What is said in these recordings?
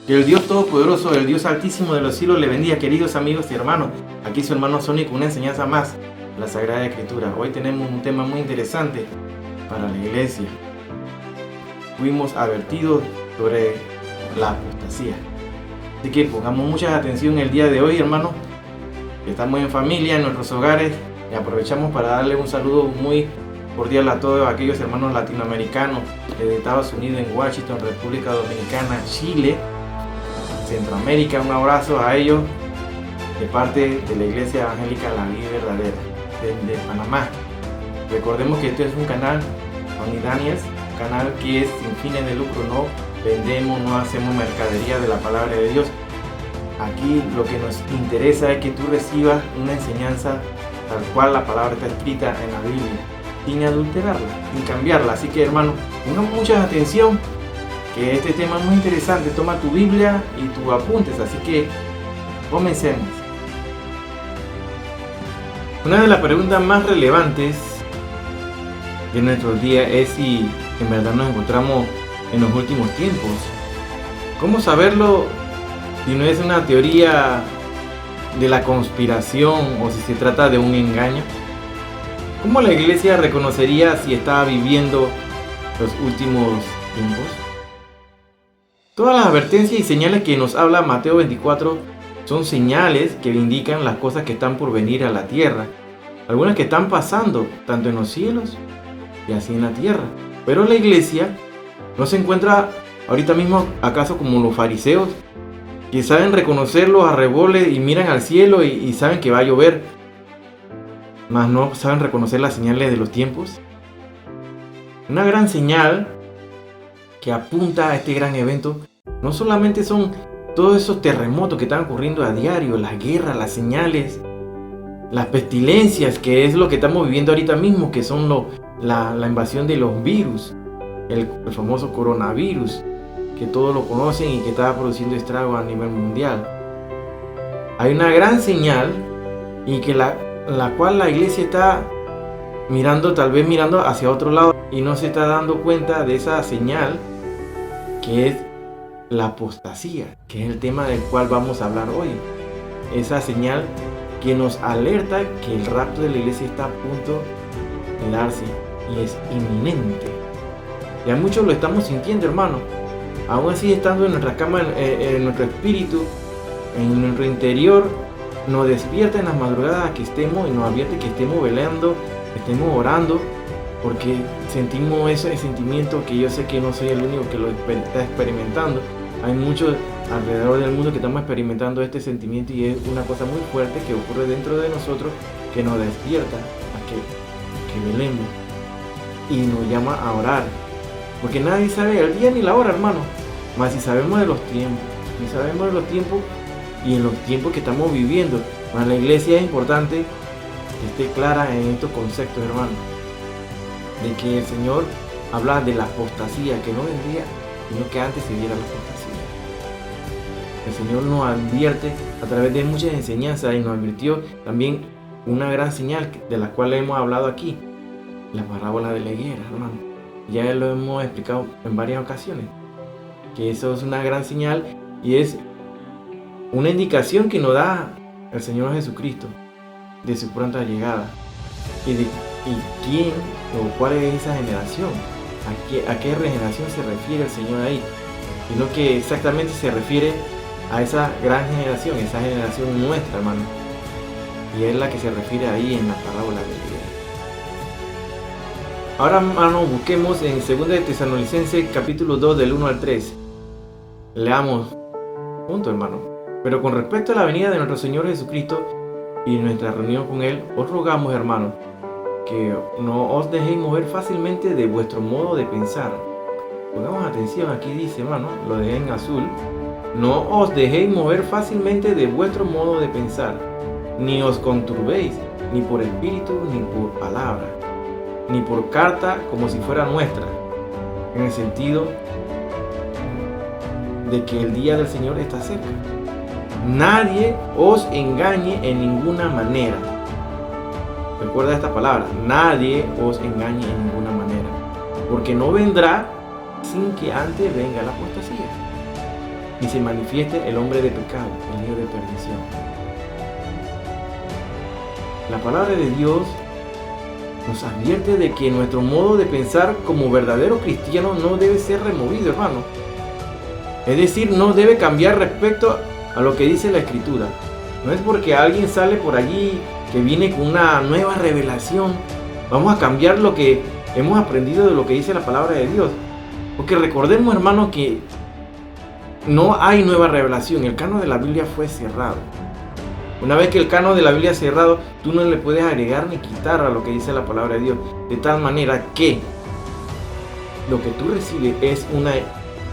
Que el Dios Todopoderoso, el Dios Altísimo de los cielos le bendiga, queridos amigos y hermanos. Aquí su hermano Sony con una enseñanza más de la Sagrada Escritura. Hoy tenemos un tema muy interesante para la iglesia. Fuimos advertidos sobre la apostasía. Así que pongamos mucha atención el día de hoy, hermanos. Estamos en familia, en nuestros hogares, y aprovechamos para darle un saludo muy cordial a todos aquellos hermanos latinoamericanos de Estados Unidos, en Washington, República Dominicana, Chile, Centroamérica. Un abrazo a ellos de parte de la Iglesia Evangélica La Vida Verdadera de Panamá. Recordemos que este es un canal Tony Daniels, un canal que es sin fines de lucro. No vendemos, no hacemos mercadería de la palabra de Dios. Aquí lo que nos interesa es que tú recibas una enseñanza tal cual la palabra está escrita en la Biblia, sin adulterarla, sin cambiarla. Así que, hermano, pongan mucha atención, que este tema es muy interesante. Toma tu Biblia y tus apuntes. Así que comencemos. Una de las preguntas más relevantes de nuestros días es si en verdad nos encontramos en los últimos tiempos. ¿Cómo saberlo si no es una teoría de la conspiración o si se trata de un engaño? ¿Cómo la iglesia reconocería si estaba viviendo los últimos tiempos? Todas las advertencias y señales que nos habla Mateo 24 son señales que indican las cosas que están por venir a la tierra. Algunas que están pasando tanto en los cielos y así en la tierra. Pero la iglesia no se encuentra ahorita mismo acaso como los fariseos, que saben reconocer los arreboles y miran al cielo y saben que va a llover, mas no saben reconocer las señales de los tiempos. Una gran señal que apunta a este gran evento no solamente son todos esos terremotos que están ocurriendo a diario, las guerras, las señales, las pestilencias, que es lo que estamos viviendo ahorita mismo, que son la invasión de los virus, el famoso coronavirus, que todos lo conocen y que está produciendo estragos a nivel mundial. Hay una gran señal y que la cual la iglesia está mirando, tal vez mirando hacia otro lado, y no se está dando cuenta de esa señal, que es la apostasía, que es el tema del cual vamos a hablar hoy. Esa señal que nos alerta que el rapto de la iglesia está a punto de darse y es inminente. Ya muchos lo estamos sintiendo, hermano. Aún así, estando en nuestra cama, en nuestro espíritu, en nuestro interior, nos despierta en las madrugadas que estemos y nos advierte que estemos velando, que estemos orando, porque sentimos ese sentimiento que yo sé que no soy el único que lo está experimentando. Hay muchos alrededor del mundo que estamos experimentando este sentimiento, y es una cosa muy fuerte que ocurre dentro de nosotros, que nos despierta a que velemos y nos llama a orar. Porque nadie sabe el día ni la hora, hermano. Mas si sabemos de los tiempos, y en los tiempos que estamos viviendo, para la iglesia es importante que esté clara en estos conceptos, hermano. De que el Señor habla de la apostasía, que no vendría, sino que antes se diera la apostasía. El Señor nos advierte a través de muchas enseñanzas, y nos advirtió también una gran señal de la cual hemos hablado aquí, la parábola de la higuera, hermano. Ya lo hemos explicado en varias ocasiones, que eso es una gran señal y es una indicación que nos da el Señor Jesucristo de su pronta llegada, y quién o cuál es esa generación, a qué regeneración se refiere el Señor ahí, sino que exactamente se refiere a esa gran generación, esa generación nuestra, hermano, y es la que se refiere ahí en la parábola de la higuera. Ahora, hermano, busquemos en 2 de Tesalonicenses capítulo 2 del 1 al 3. Leamos juntos, hermano. Pero con respecto a la venida de nuestro Señor Jesucristo y nuestra reunión con Él, os rogamos, hermano, que no os dejéis mover fácilmente de vuestro modo de pensar. Pongamos atención, aquí dice, hermano, lo dejé en azul. No os dejéis mover fácilmente de vuestro modo de pensar, ni os conturbéis, ni por espíritu, ni por palabra, ni por carta como si fuera nuestra, en el sentido de que el día del Señor está cerca. Nadie os engañe en ninguna manera. Recuerda esta palabra, nadie os engañe en ninguna manera, porque no vendrá sin que antes venga la apostasía. ni se manifieste el hombre de pecado, el hijo de perdición. La palabra de Dios nos advierte de que nuestro modo de pensar como verdadero cristiano no debe ser removido, hermano. Es decir, no debe cambiar respecto a lo que dice la Escritura. No es porque alguien sale por allí que viene con una nueva revelación, vamos a cambiar lo que hemos aprendido de lo que dice la palabra de Dios. Porque recordemos, hermano, que no hay nueva revelación. El canon de la Biblia fue cerrado. Una vez que el canon de la Biblia es cerrado, tú no le puedes agregar ni quitar a lo que dice la palabra de Dios. De tal manera que lo que tú recibes es una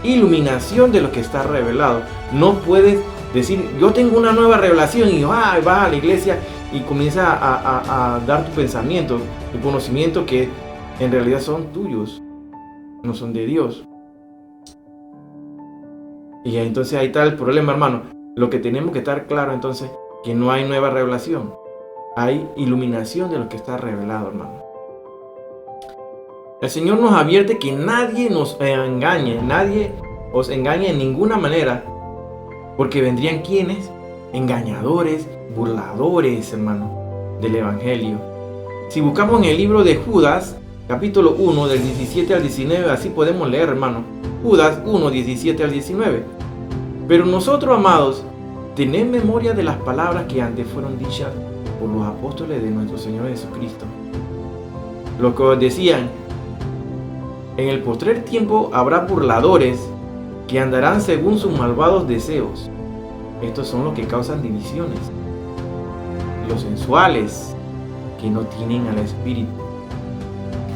iluminación de lo que está revelado. No puedes decir, yo tengo una nueva revelación y vas a la iglesia y comienza a dar tu pensamiento, tu conocimiento que en realidad son tuyos, no son de Dios. Y entonces ahí está el problema, hermano. Lo que tenemos que estar claro entonces, que no hay nueva revelación. Hay iluminación de lo que está revelado, hermano. El Señor nos advierte que nadie nos engañe, nadie os engañe en ninguna manera, porque vendrían quienes, engañadores, burladores, hermano, del Evangelio. Si buscamos en el libro de Judas, capítulo 1, del 17 al 19, así podemos leer, hermano. Judas 1, 17 al 19. Pero nosotros, amados, tened memoria de las palabras que antes fueron dichas por los apóstoles de nuestro Señor Jesucristo. Lo que os decían, en el postrer tiempo habrá burladores que andarán según sus malvados deseos. Estos son los que causan divisiones. Los sensuales, que no tienen al Espíritu.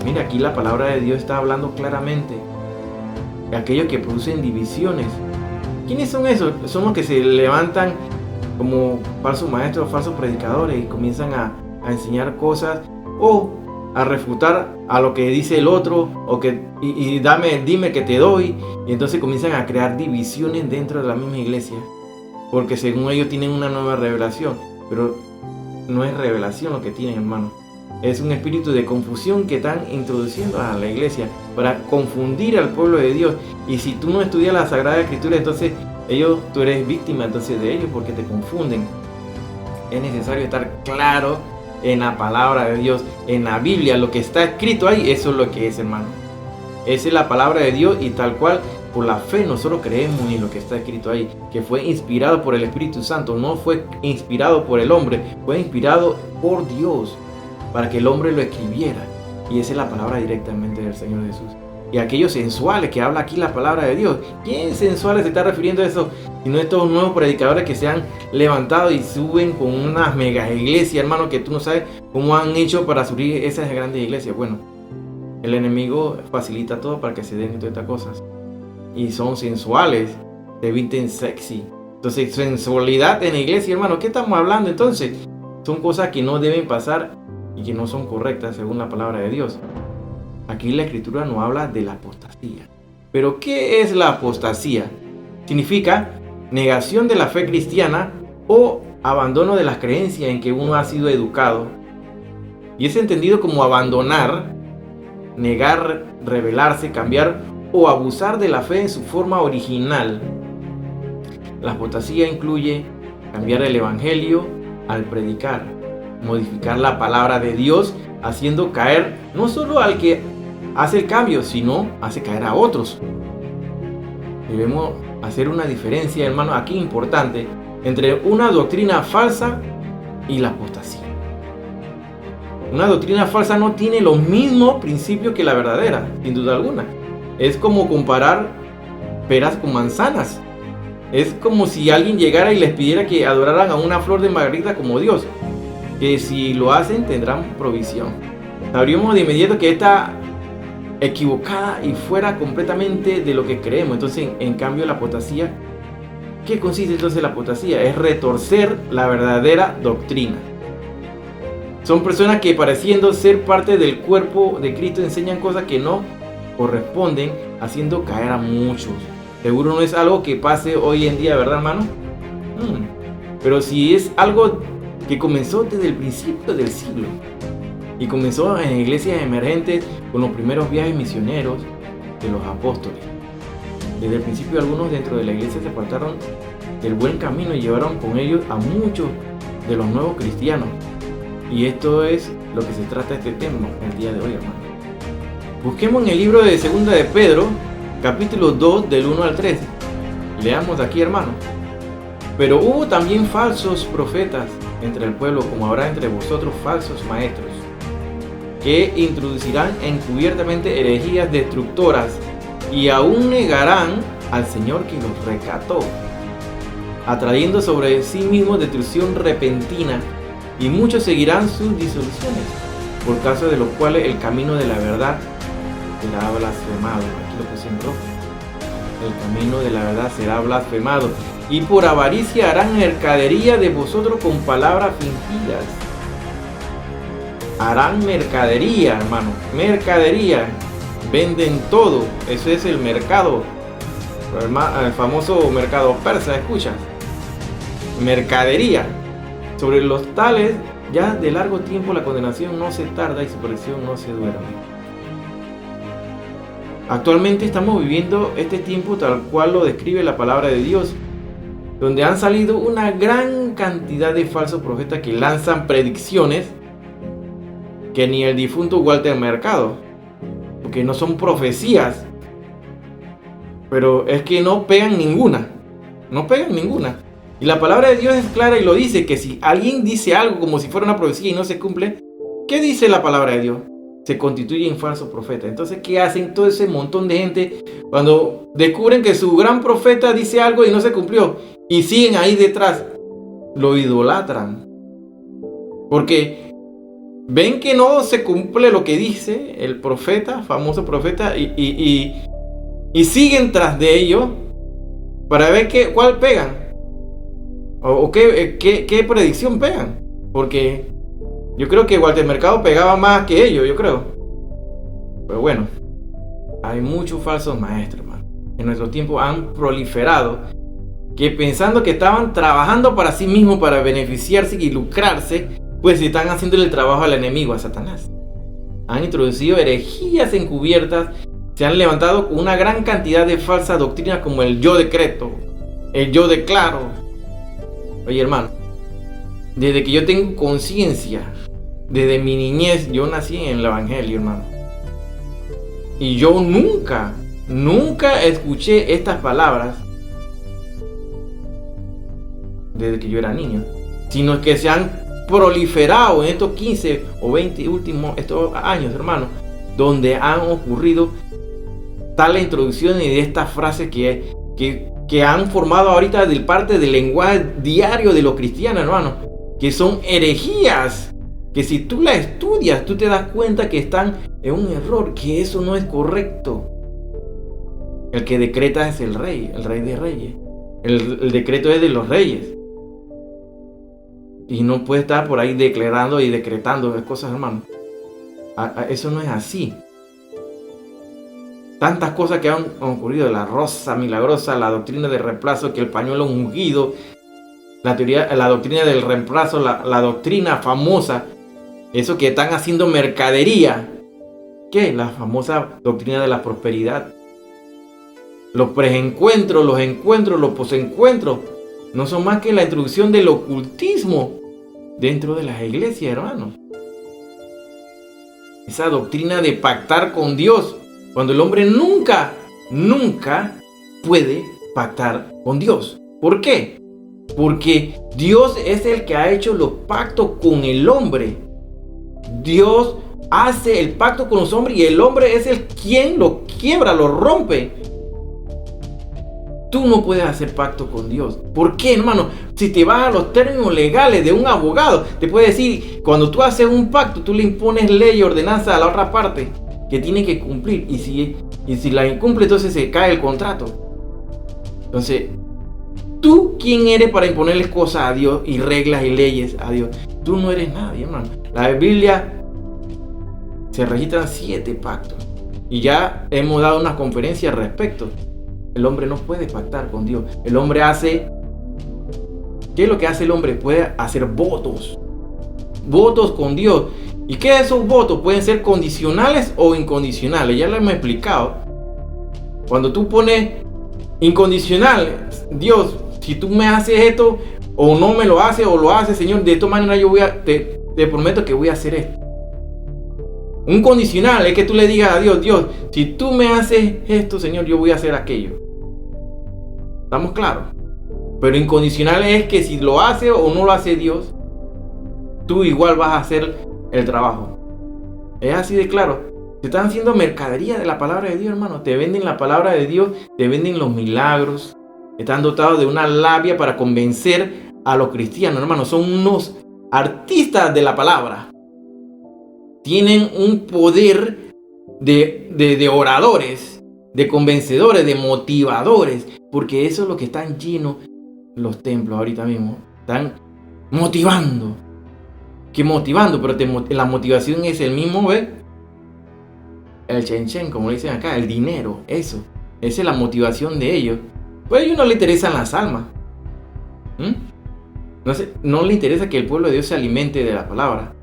Mira, aquí la palabra de Dios está hablando claramente de aquellos que producen divisiones. ¿Quiénes son esos? Son los que se levantan como falsos maestros, falsos predicadores y comienzan a enseñar cosas o a refutar a lo que dice el otro o que dime que te doy, y entonces comienzan a crear divisiones dentro de la misma iglesia porque según ellos tienen una nueva revelación, pero no es revelación lo que tienen, hermano. Es un espíritu de confusión que están introduciendo a la iglesia para confundir al pueblo de Dios. Y si tú no estudias la Sagrada Escritura, entonces tú eres víctima entonces de ellos porque te confunden. Es necesario estar claro en la palabra de Dios, en la Biblia, lo que está escrito ahí, eso es lo que es, hermano. Esa es la palabra de Dios y tal cual por la fe nosotros creemos en lo que está escrito ahí, que fue inspirado por el Espíritu Santo, no fue inspirado por el hombre, fue inspirado por Dios para que el hombre lo escribiera. Y esa es la palabra directamente del Señor Jesús. Y aquellos sensuales que habla aquí la palabra de Dios, ¿quién sensuales se está refiriendo a eso? Sino estos nuevos predicadores que se han levantado y suben con unas mega iglesias, hermano, que tú no sabes cómo han hecho para subir esas grandes iglesias. Bueno, el enemigo facilita todo para que se den todas estas cosas. Y son sensuales, se visten sexy. Entonces, sensualidad en la iglesia, hermano, ¿qué estamos hablando entonces? Son cosas que no deben pasar y que no son correctas según la palabra de Dios. Aquí la Escritura nos habla de la apostasía. ¿Pero qué es la apostasía? Significa negación de la fe cristiana o abandono de las creencias en que uno ha sido educado. Y es entendido como abandonar, negar, rebelarse, cambiar o abusar de la fe en su forma original. La apostasía incluye cambiar el evangelio al predicar, modificar la palabra de Dios, haciendo caer no solo al que hace el cambio, sino hace caer a otros. Debemos hacer una diferencia, hermano, aquí importante, entre una doctrina falsa y la apostasía. Una doctrina falsa no tiene los mismos principios que la verdadera, sin duda alguna. Es como comparar peras con manzanas. Es como si alguien llegara y les pidiera que adoraran a una flor de margarita como Dios, que si lo hacen tendrán provisión. Sabríamos de inmediato que está equivocada y fuera completamente de lo que creemos. Entonces, en cambio, la apostasía, ¿qué consiste entonces la apostasía? Es retorcer la verdadera doctrina. Son personas que, pareciendo ser parte del cuerpo de Cristo, enseñan cosas que no corresponden, haciendo caer a muchos. Seguro no es algo que pase hoy en día, ¿verdad, hermano? Pero si es algo que comenzó desde el principio del siglo y comenzó en iglesias emergentes con los primeros viajes misioneros de los apóstoles. Desde el principio algunos dentro de la iglesia se apartaron del buen camino y llevaron con ellos a muchos de los nuevos cristianos. Y esto es lo que se trata este tema el día de hoy, hermano. Busquemos en el libro de 2 de Pedro, capítulo 2, del 1 al 3. Leamos aquí, hermano. Pero hubo también falsos profetas entre el pueblo, como habrá entre vosotros falsos maestros, que introducirán encubiertamente herejías destructoras y aún negarán al Señor que los rescató, atrayendo sobre sí mismos destrucción repentina, y muchos seguirán sus disoluciones, por causa de los cuales el camino de la verdad será blasfemado. Aquí lo puse en rojo. El camino de la verdad será blasfemado, y por avaricia harán mercadería de vosotros con palabras fingidas. Harán mercadería, hermano, mercadería. Venden todo, eso es el mercado, el famoso mercado persa, escucha. Mercadería. Sobre los tales, ya de largo tiempo la condenación no se tarda y su corrección no se duerme. Actualmente estamos viviendo este tiempo tal cual lo describe la palabra de Dios, donde han salido una gran cantidad de falsos profetas que lanzan predicciones que ni el difunto Walter Mercado, porque no son profecías, pero es que no pegan ninguna, no pegan ninguna. Y la palabra de Dios es clara y lo dice, que si alguien dice algo como si fuera una profecía y no se cumple, ¿qué dice la palabra de Dios? Se constituye en falso profeta. Entonces, ¿qué hacen todo ese montón de gente cuando descubren que su gran profeta dice algo y no se cumplió? Y siguen ahí detrás, lo idolatran, porque ven que no se cumple lo que dice el profeta, famoso profeta, y siguen tras de ello para ver cuál pegan. ¿O qué predicción pegan? Porque yo creo que Walter Mercado pegaba más que ellos, yo creo. Pero bueno, hay muchos falsos maestros, hermano. En nuestro tiempo han proliferado, que pensando que estaban trabajando para sí mismos, para beneficiarse y lucrarse, pues están haciéndole el trabajo al enemigo, a Satanás. Han introducido herejías encubiertas, se han levantado con una gran cantidad de falsas doctrinas como el yo decreto, el yo declaro. Oye, hermano, desde que yo tengo conciencia, desde mi niñez, yo nací en el Evangelio, hermano. Y yo nunca escuché estas palabras desde que yo era niño, sino que se han proliferado en estos 15 o 20 últimos años, hermano, donde han ocurrido tales introducciones de estas frases que han formado ahorita de parte del lenguaje diario de los cristianos, hermano, que son herejías, que si tú las estudias, tú te das cuenta que están en un error, que eso no es correcto. El que decreta es el rey de reyes. El decreto es de los reyes. Y no puede estar por ahí declarando y decretando cosas, hermano. Eso no es así. Tantas cosas que han ocurrido, la rosa milagrosa, la doctrina del reemplazo, que el pañuelo ungido, la doctrina del reemplazo, la doctrina famosa, eso que están haciendo mercadería, ¿qué? La famosa doctrina de la prosperidad. Los preencuentros, los encuentros, los posencuentros, no son más que la introducción del ocultismo dentro de las iglesias, hermanos. Esa doctrina de pactar con Dios, cuando el hombre nunca puede pactar con Dios. ¿Por qué? Porque Dios es el que ha hecho los pactos con el hombre. Dios hace el pacto con los hombres y el hombre es el quien lo quiebra, lo rompe. Tú no puedes hacer pacto con Dios. ¿Por qué, hermano? Si te vas a los términos legales de un abogado, te puede decir, cuando tú haces un pacto, tú le impones ley y ordenanza a la otra parte que tiene que cumplir. Y si la incumple, entonces se cae el contrato. Entonces, ¿tú quién eres para imponerles cosas a Dios y reglas y leyes a Dios? Tú no eres nadie, hermano. La Biblia se registran 7 pactos. Y ya hemos dado una conferencia al respecto. El hombre no puede pactar con Dios. El hombre hace... ¿Qué es lo que hace el hombre? Puede hacer votos. Votos con Dios. ¿Y qué de esos votos? Pueden ser condicionales o incondicionales. Ya lo hemos explicado. Cuando tú pones Incondicional. Dios, si tú me haces esto, o no me lo haces, o lo haces, Señor, de esta manera yo te prometo que voy a hacer esto. Un condicional es que tú le digas a Dios, Dios, si tú me haces esto, Señor, yo voy a hacer aquello. ¿Estamos claros? Pero incondicional es que si lo hace o no lo hace Dios, tú igual vas a hacer el trabajo. Es así de claro. Te están haciendo mercadería de la palabra de Dios, hermano. Te venden la palabra de Dios, te venden los milagros. Están dotados de una labia para convencer a los cristianos, hermano. Son unos artistas de la palabra. Tienen un poder de oradores, de convencedores, de motivadores. Porque eso es lo que están llenos los templos ahorita mismo. Están motivando. ¿Qué motivando? Pero la motivación es el mismo, ¿ves? El chen, como dicen acá, el dinero, eso. Esa es la motivación de ellos. Pues a ellos no les interesan las almas. No les interesa que el pueblo de Dios se alimente de la palabra.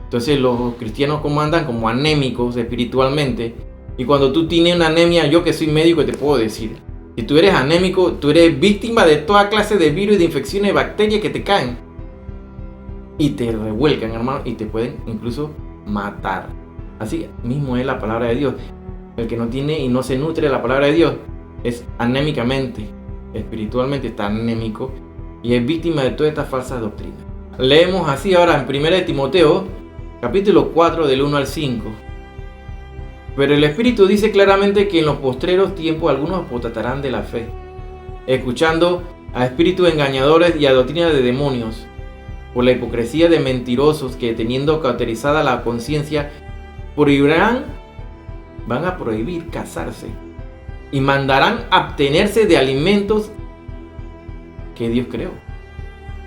Entonces los cristianos como andan como anémicos espiritualmente. Y cuando tú tienes una anemia, yo que soy médico te puedo decir, si tú eres anémico, tú eres víctima de toda clase de virus y de infecciones, de bacterias que te caen. Y te revuelcan, hermano, y te pueden incluso matar. Así mismo es la palabra de Dios. El que no tiene y no se nutre de la palabra de Dios es anémicamente, espiritualmente está anémico y es víctima de todas estas falsas doctrinas. Leemos así ahora en 1 de Timoteo, capítulo 4, del 1 al 5. Pero el Espíritu dice claramente que en los postreros tiempos algunos apostatarán de la fe, escuchando a espíritus engañadores y a doctrinas de demonios, por la hipocresía de mentirosos que, teniendo cauterizada la conciencia, van a prohibir casarse y mandarán abstenerse de alimentos que Dios creó,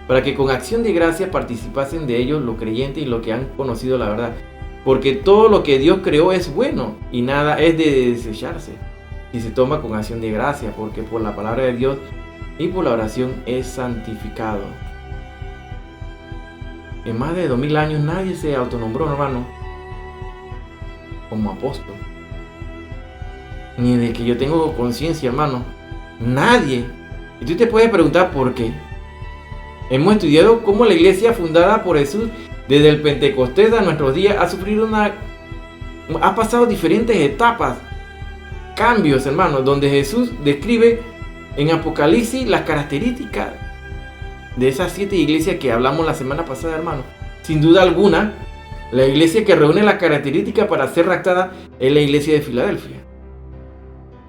para que con acción de gracia participasen de ellos los creyentes y los que han conocido la verdad. Porque todo lo que Dios creó es bueno y nada es de desecharse si se toma con acción de gracia, porque por la palabra de Dios y por la oración es santificado. En más de 2000 años nadie se autonombró, hermano, como apóstol. Ni de que yo tengo conciencia, hermano. Nadie. Y tú te puedes preguntar por qué. Hemos estudiado cómo la iglesia fundada por Jesús desde el Pentecostés a nuestros días ha pasado diferentes etapas, cambios, hermano, donde Jesús describe en Apocalipsis las características de esas 7 iglesias que hablamos la semana pasada, hermano. Sin duda alguna, la iglesia que reúne las características para ser raptada es la iglesia de Filadelfia.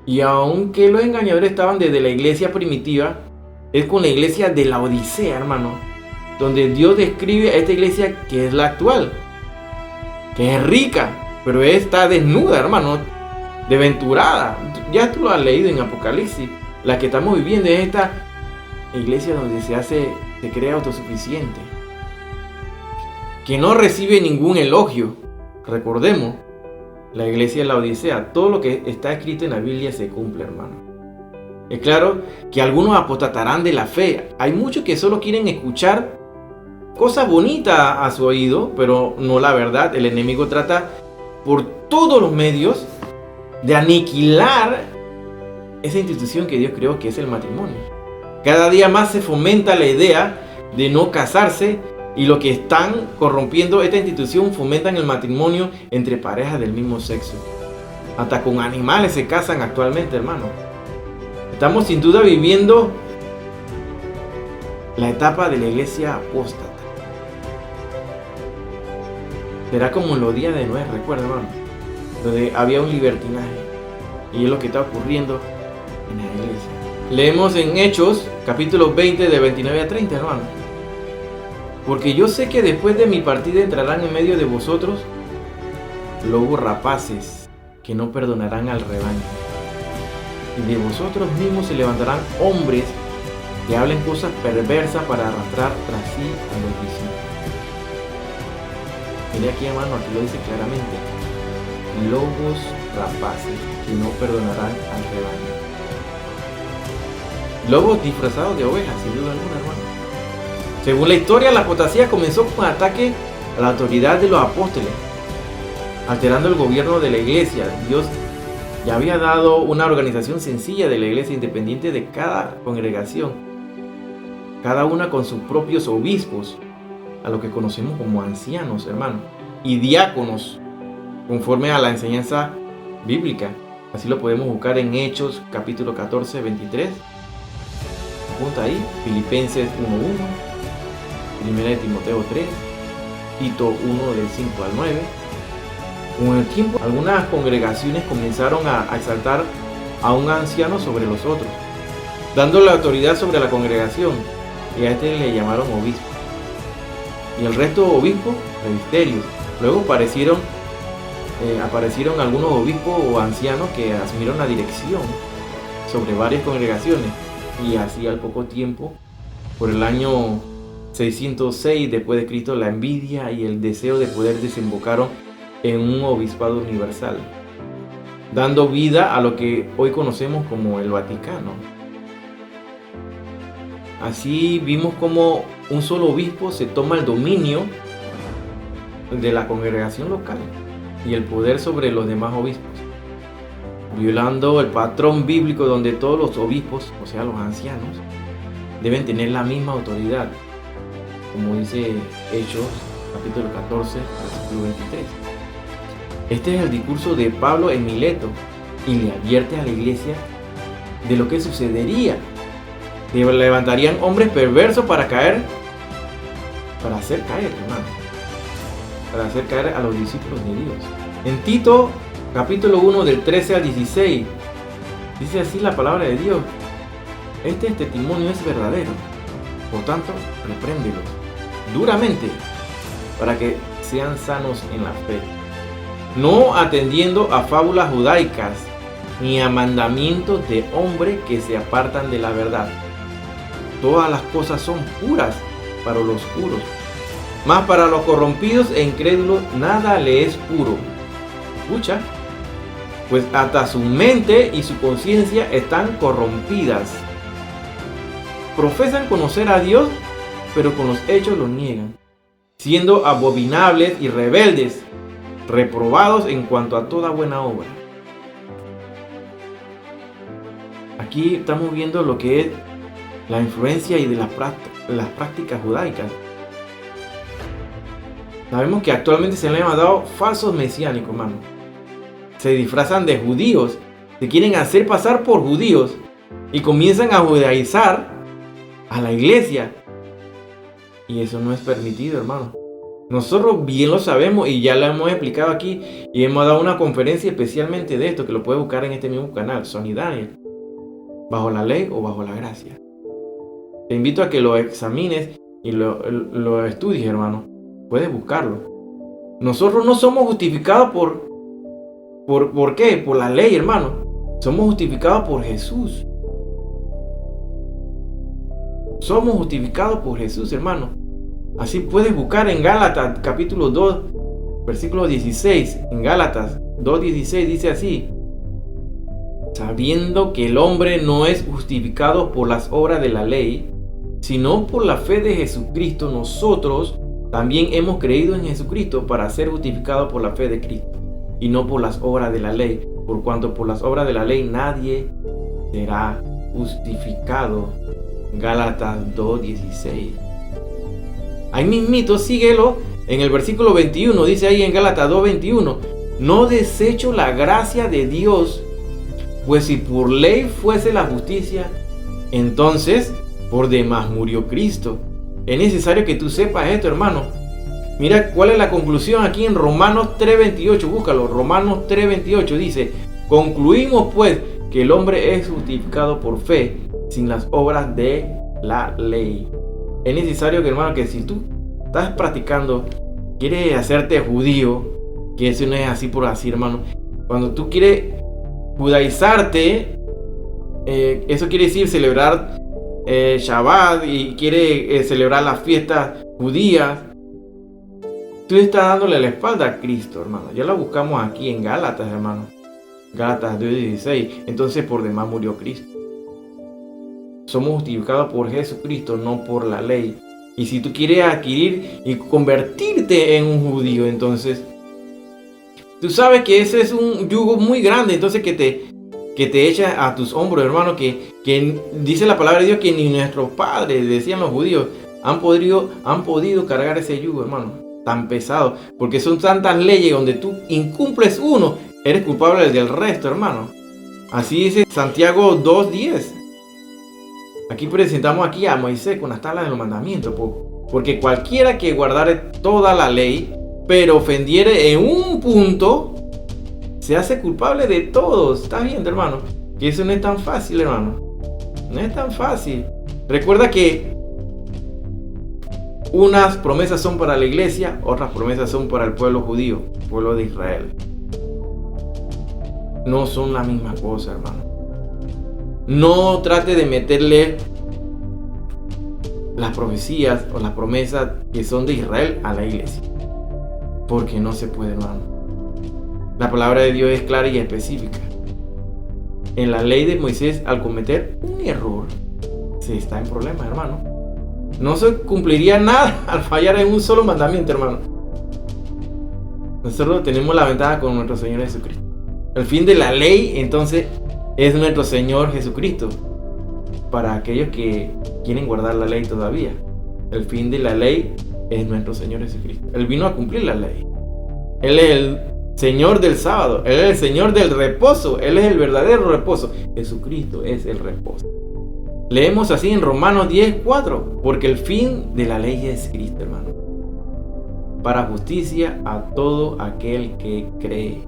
Y aunque los engañadores estaban desde la iglesia primitiva, es con la iglesia de la Odisea, hermano, donde Dios describe a esta iglesia que es la actual, que es rica, pero está desnuda, hermano, desventurada. Ya tú lo has leído en Apocalipsis. La que estamos viviendo es esta iglesia donde se cree autosuficiente, que no recibe ningún elogio. Recordemos, la iglesia de la Odisea, todo lo que está escrito en la Biblia se cumple, hermano. Es claro que algunos apostatarán de la fe. Hay muchos que solo quieren escuchar cosas bonitas a su oído, pero no la verdad. El enemigo trata por todos los medios de aniquilar esa institución que Dios creó, que es el matrimonio. Cada día más se fomenta la idea de no casarse, y los que están corrompiendo esta institución fomentan el matrimonio entre parejas del mismo sexo. Hasta con animales se casan actualmente, hermano. Estamos sin duda viviendo la etapa de la iglesia apóstata. Será como en los días de Noé, recuerda, hermano, donde había un libertinaje, y es lo que está ocurriendo en la iglesia. Leemos en Hechos, capítulo 20, de 29 a 30, hermano. Porque yo sé que después de mi partida entrarán en medio de vosotros lobos rapaces que no perdonarán al rebaño. Y de vosotros mismos se levantarán hombres que hablen cosas perversas para arrastrar tras sí a los discípulos. Mire aquí, hermano, aquí lo dice claramente. Lobos rapaces que no perdonarán al rebaño. Lobos disfrazados de ovejas, sin duda alguna, hermano. Según la historia, la apostasía comenzó con un ataque a la autoridad de los apóstoles, alterando el gobierno de la iglesia. Dios Ya había dado una organización sencilla de la iglesia independiente de cada congregación, cada una con sus propios obispos, a lo que conocemos como ancianos, hermano, y diáconos, conforme a la enseñanza bíblica. Así lo podemos buscar en Hechos capítulo 14, 23. Apunta ahí, Filipenses 1:1, 1 de Timoteo 3, Tito 1 del 5 al 9. Con el tiempo, algunas congregaciones comenzaron a exaltar a un anciano sobre los otros, dándole autoridad sobre la congregación, y a este le llamaron obispo. Y el resto obispos, presbiterios. Luego aparecieron algunos obispos o ancianos que asumieron la dirección sobre varias congregaciones. Y así al poco tiempo, por el año 606 después de Cristo, la envidia y el deseo de poder desembocaron en un obispado universal, dando vida a lo que hoy conocemos como el Vaticano. Así vimos como un solo obispo se toma el dominio de la congregación local y el poder sobre los demás obispos, violando el patrón bíblico donde todos los obispos, o sea los ancianos, deben tener la misma autoridad, como dice Hechos capítulo 14, versículo 23. Este es el discurso de Pablo en Mileto y le advierte a la iglesia de lo que sucedería. Que levantarían hombres perversos para hacer caer, hermano, para hacer caer a los discípulos de Dios. En Tito capítulo 1 del 13 al 16 dice así la palabra de Dios: este testimonio es verdadero, por tanto repréndelos duramente para que sean sanos en la fe, no atendiendo a fábulas judaicas ni a mandamientos de hombres que se apartan de la verdad. Todas las cosas son puras para los puros, mas para los corrompidos e incrédulos nada le es puro. Escucha, pues hasta su mente y su conciencia están corrompidas. Profesan conocer a Dios, pero con los hechos lo niegan, siendo abominables y rebeldes, reprobados en cuanto a toda buena obra. Aquí estamos viendo lo que es la influencia y de las prácticas judaicas. Sabemos que actualmente se le han llamado falsos mesiánicos, hermano. Se disfrazan de judíos, se quieren hacer pasar por judíos y comienzan a judaizar a la iglesia. Y eso no es permitido, hermano. Nosotros bien lo sabemos y ya lo hemos explicado aquí y hemos dado una conferencia especialmente de esto, que lo puedes buscar en este mismo canal, Sonny Daniel, bajo la ley o bajo la gracia. Te invito a que lo examines y lo estudies, hermano. Puedes buscarlo. Nosotros no somos justificados ¿por qué? Por la ley, hermano. Somos justificados por Jesús. Somos justificados por Jesús, hermano. Así puedes buscar en Gálatas capítulo 2, versículo 16. En Gálatas 2:16 dice así: sabiendo que el hombre no es justificado por las obras de la ley, sino por la fe de Jesucristo, nosotros también hemos creído en Jesucristo para ser justificados por la fe de Cristo, y no por las obras de la ley, por cuanto por las obras de la ley nadie será justificado. Gálatas 2:16. Ahí mismito, síguelo en el versículo 21, dice ahí en Gálatas 2:21: no desecho la gracia de Dios, pues si por ley fuese la justicia, entonces por demás murió Cristo. Es necesario que tú sepas esto, hermano. Mira cuál es la conclusión aquí en Romanos 3:28, búscalo. Romanos 3:28 dice: concluimos pues que el hombre es justificado por fe, sin las obras de la ley. Es necesario que, hermano, que si tú estás practicando, quieres hacerte judío, que eso no es así por así, hermano. Cuando tú quieres judaizarte, eso quiere decir celebrar Shabbat y quiere celebrar las fiestas judías. Tú estás dándole la espalda a Cristo, hermano. Ya lo buscamos aquí en Gálatas, hermano. Gálatas 2:16. Entonces por demás murió Cristo. Somos justificados por Jesucristo, no por la ley. Y si tú quieres adquirir y convertirte en un judío, entonces Tú sabes que ese es un yugo muy grande, entonces que te echa a tus hombros, hermano, que dice la palabra de Dios que ni nuestros padres, decían los judíos, han podido cargar ese yugo, hermano, tan pesado, porque son tantas leyes donde tú incumples uno, eres culpable del resto, hermano. Así dice Santiago 2:10. Aquí presentamos aquí a Moisés con las tablas de los mandamientos, porque cualquiera que guardare toda la ley, pero ofendiere en un punto, se hace culpable de todos. ¿Estás viendo, hermano? Que eso no es tan fácil, hermano. No es tan fácil. Recuerda que unas promesas son para la iglesia, otras promesas son para el pueblo judío, el pueblo de Israel. No son la misma cosa, hermano. No trate de meterle las profecías o las promesas que son de Israel a la iglesia, porque no se puede, hermano. La palabra de Dios es clara y específica. En la ley de Moisés, al cometer un error, se está en problemas, hermano. No se cumpliría nada al fallar en un solo mandamiento, hermano. Nosotros tenemos la ventaja con nuestro Señor Jesucristo. El fin de la ley, entonces, es nuestro Señor Jesucristo. Para aquellos que quieren guardar la ley todavía, el fin de la ley es nuestro Señor Jesucristo. Él vino a cumplir la ley. Él es el Señor del sábado. Él es el Señor del reposo. Él es el verdadero reposo. Jesucristo es el reposo. Leemos así en Romanos 10:4. Porque el fin de la ley es Cristo, hermano, para justicia a todo aquel que cree.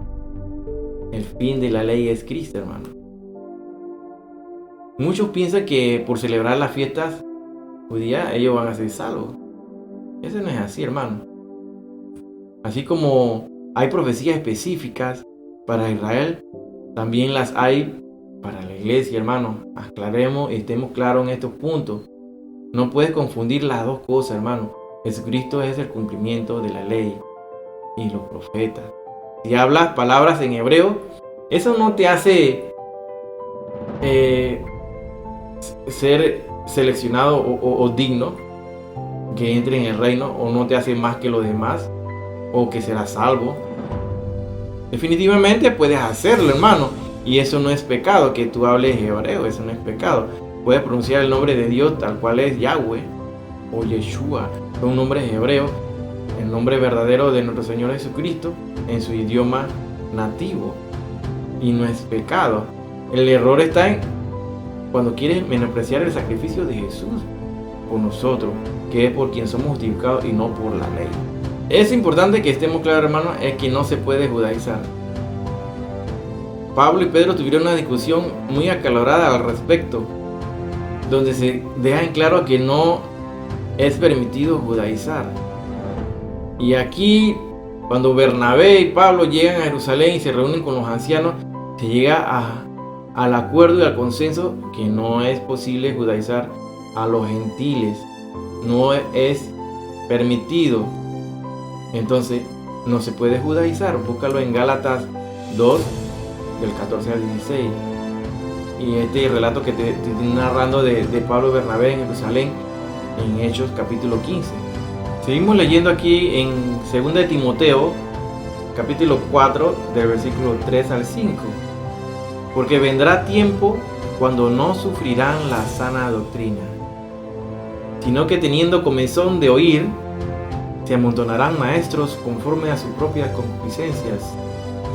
El fin de la ley es Cristo, hermano. Muchos piensan que por celebrar las fiestas judías ellos van a ser salvos. Eso no es así, hermano. Así como hay profecías específicas para Israel, también las hay para la iglesia, hermano. Aclaremos, estemos claros en estos puntos. No puedes confundir las dos cosas, hermano. Jesucristo es el cumplimiento de la ley y los profetas. Si hablas palabras en hebreo, eso no te hace ser seleccionado o digno que entre en el reino, o no te hace más que los demás, o que serás salvo. Definitivamente puedes hacerlo, hermano, y eso no es pecado. Que tú hables hebreo, eso no es pecado. Puedes pronunciar el nombre de Dios tal cual es Yahweh o Yeshua, es un nombre hebreo, el nombre verdadero de nuestro Señor Jesucristo en su idioma nativo, y no es pecado. El error está en cuando quieres menospreciar el sacrificio de Jesús por nosotros, que es por quien somos justificados y no por la ley. Es importante que estemos claros, hermanos, es que no se puede judaizar. Pablo y Pedro tuvieron una discusión muy acalorada al respecto, donde se deja en claro que no es permitido judaizar. Y aquí, cuando Bernabé y Pablo llegan a Jerusalén y se reúnen con los ancianos, se llega al acuerdo y al consenso que no es posible judaizar a los gentiles. No es permitido. Entonces, no se puede judaizar. Búscalo en Gálatas 2, del 14 al 16. Y este relato que te estoy narrando de Pablo y Bernabé en Jerusalén, en Hechos capítulo 15. Seguimos leyendo aquí en 2 de Timoteo, capítulo 4, del versículo 3 al 5. Porque vendrá tiempo cuando no sufrirán la sana doctrina, sino que teniendo comezón de oír, se amontonarán maestros conforme a sus propias concupiscencias,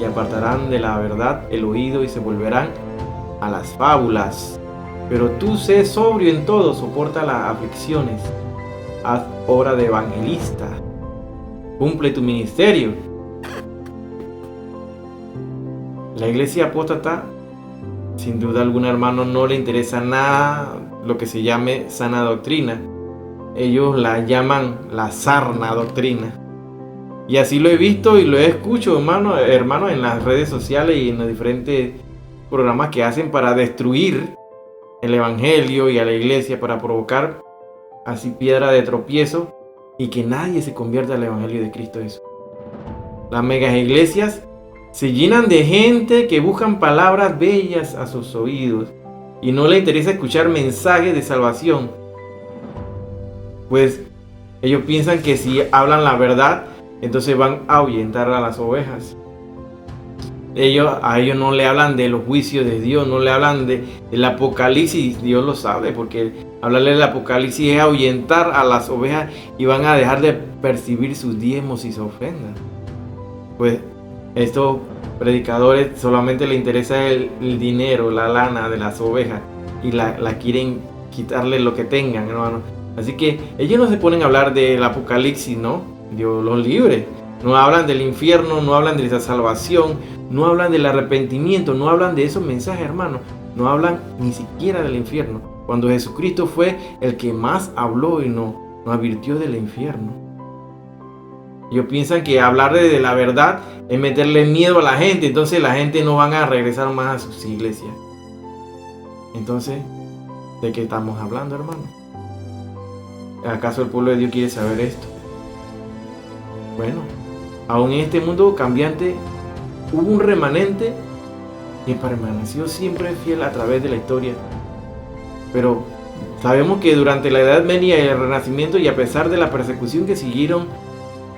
y apartarán de la verdad el oído y se volverán a las fábulas. Pero tú sé sobrio en todo, soporta las aflicciones, haz obra de evangelista, cumple tu ministerio. La iglesia apóstata, sin duda alguna, hermano, no le interesa nada lo que se llame sana doctrina. Ellos la llaman la sarna doctrina. Y así lo he visto y lo he escuchado, hermano, en las redes sociales y en los diferentes programas que hacen para destruir el evangelio y a la iglesia, para provocar así piedra de tropiezo y que nadie se convierta al evangelio de Cristo Jesús. Las megas iglesias se llenan de gente que buscan palabras bellas a sus oídos y no le interesa escuchar mensajes de salvación, pues ellos piensan que si hablan la verdad, entonces van a ahuyentar a las ovejas. A ellos no le hablan de los juicios de Dios, no le hablan del Apocalipsis. Dios lo sabe, porque hablarle del Apocalipsis es ahuyentar a las ovejas y van a dejar de percibir sus diezmos y sus ofrendas. Pues estos predicadores solamente les interesa el dinero, la lana de las ovejas, y la quieren quitarle lo que tengan, hermano. Así que ellos no se ponen a hablar del Apocalipsis, ¿no? Dios los libre. No hablan del infierno, no hablan de esa salvación, no hablan del arrepentimiento, no hablan de esos mensajes, hermano. No hablan ni siquiera del infierno, cuando Jesucristo fue el que más habló y nos advirtió del infierno. Ellos piensan que hablar de la verdad es meterle miedo a la gente, entonces la gente no van a regresar más a sus iglesias. Entonces, ¿de qué estamos hablando, hermano? ¿Acaso el pueblo de Dios quiere saber esto? Bueno, aún en este mundo cambiante hubo un remanente que permaneció siempre fiel a través de la historia. Pero sabemos que durante la Edad Media y el Renacimiento, y a pesar de la persecución que siguieron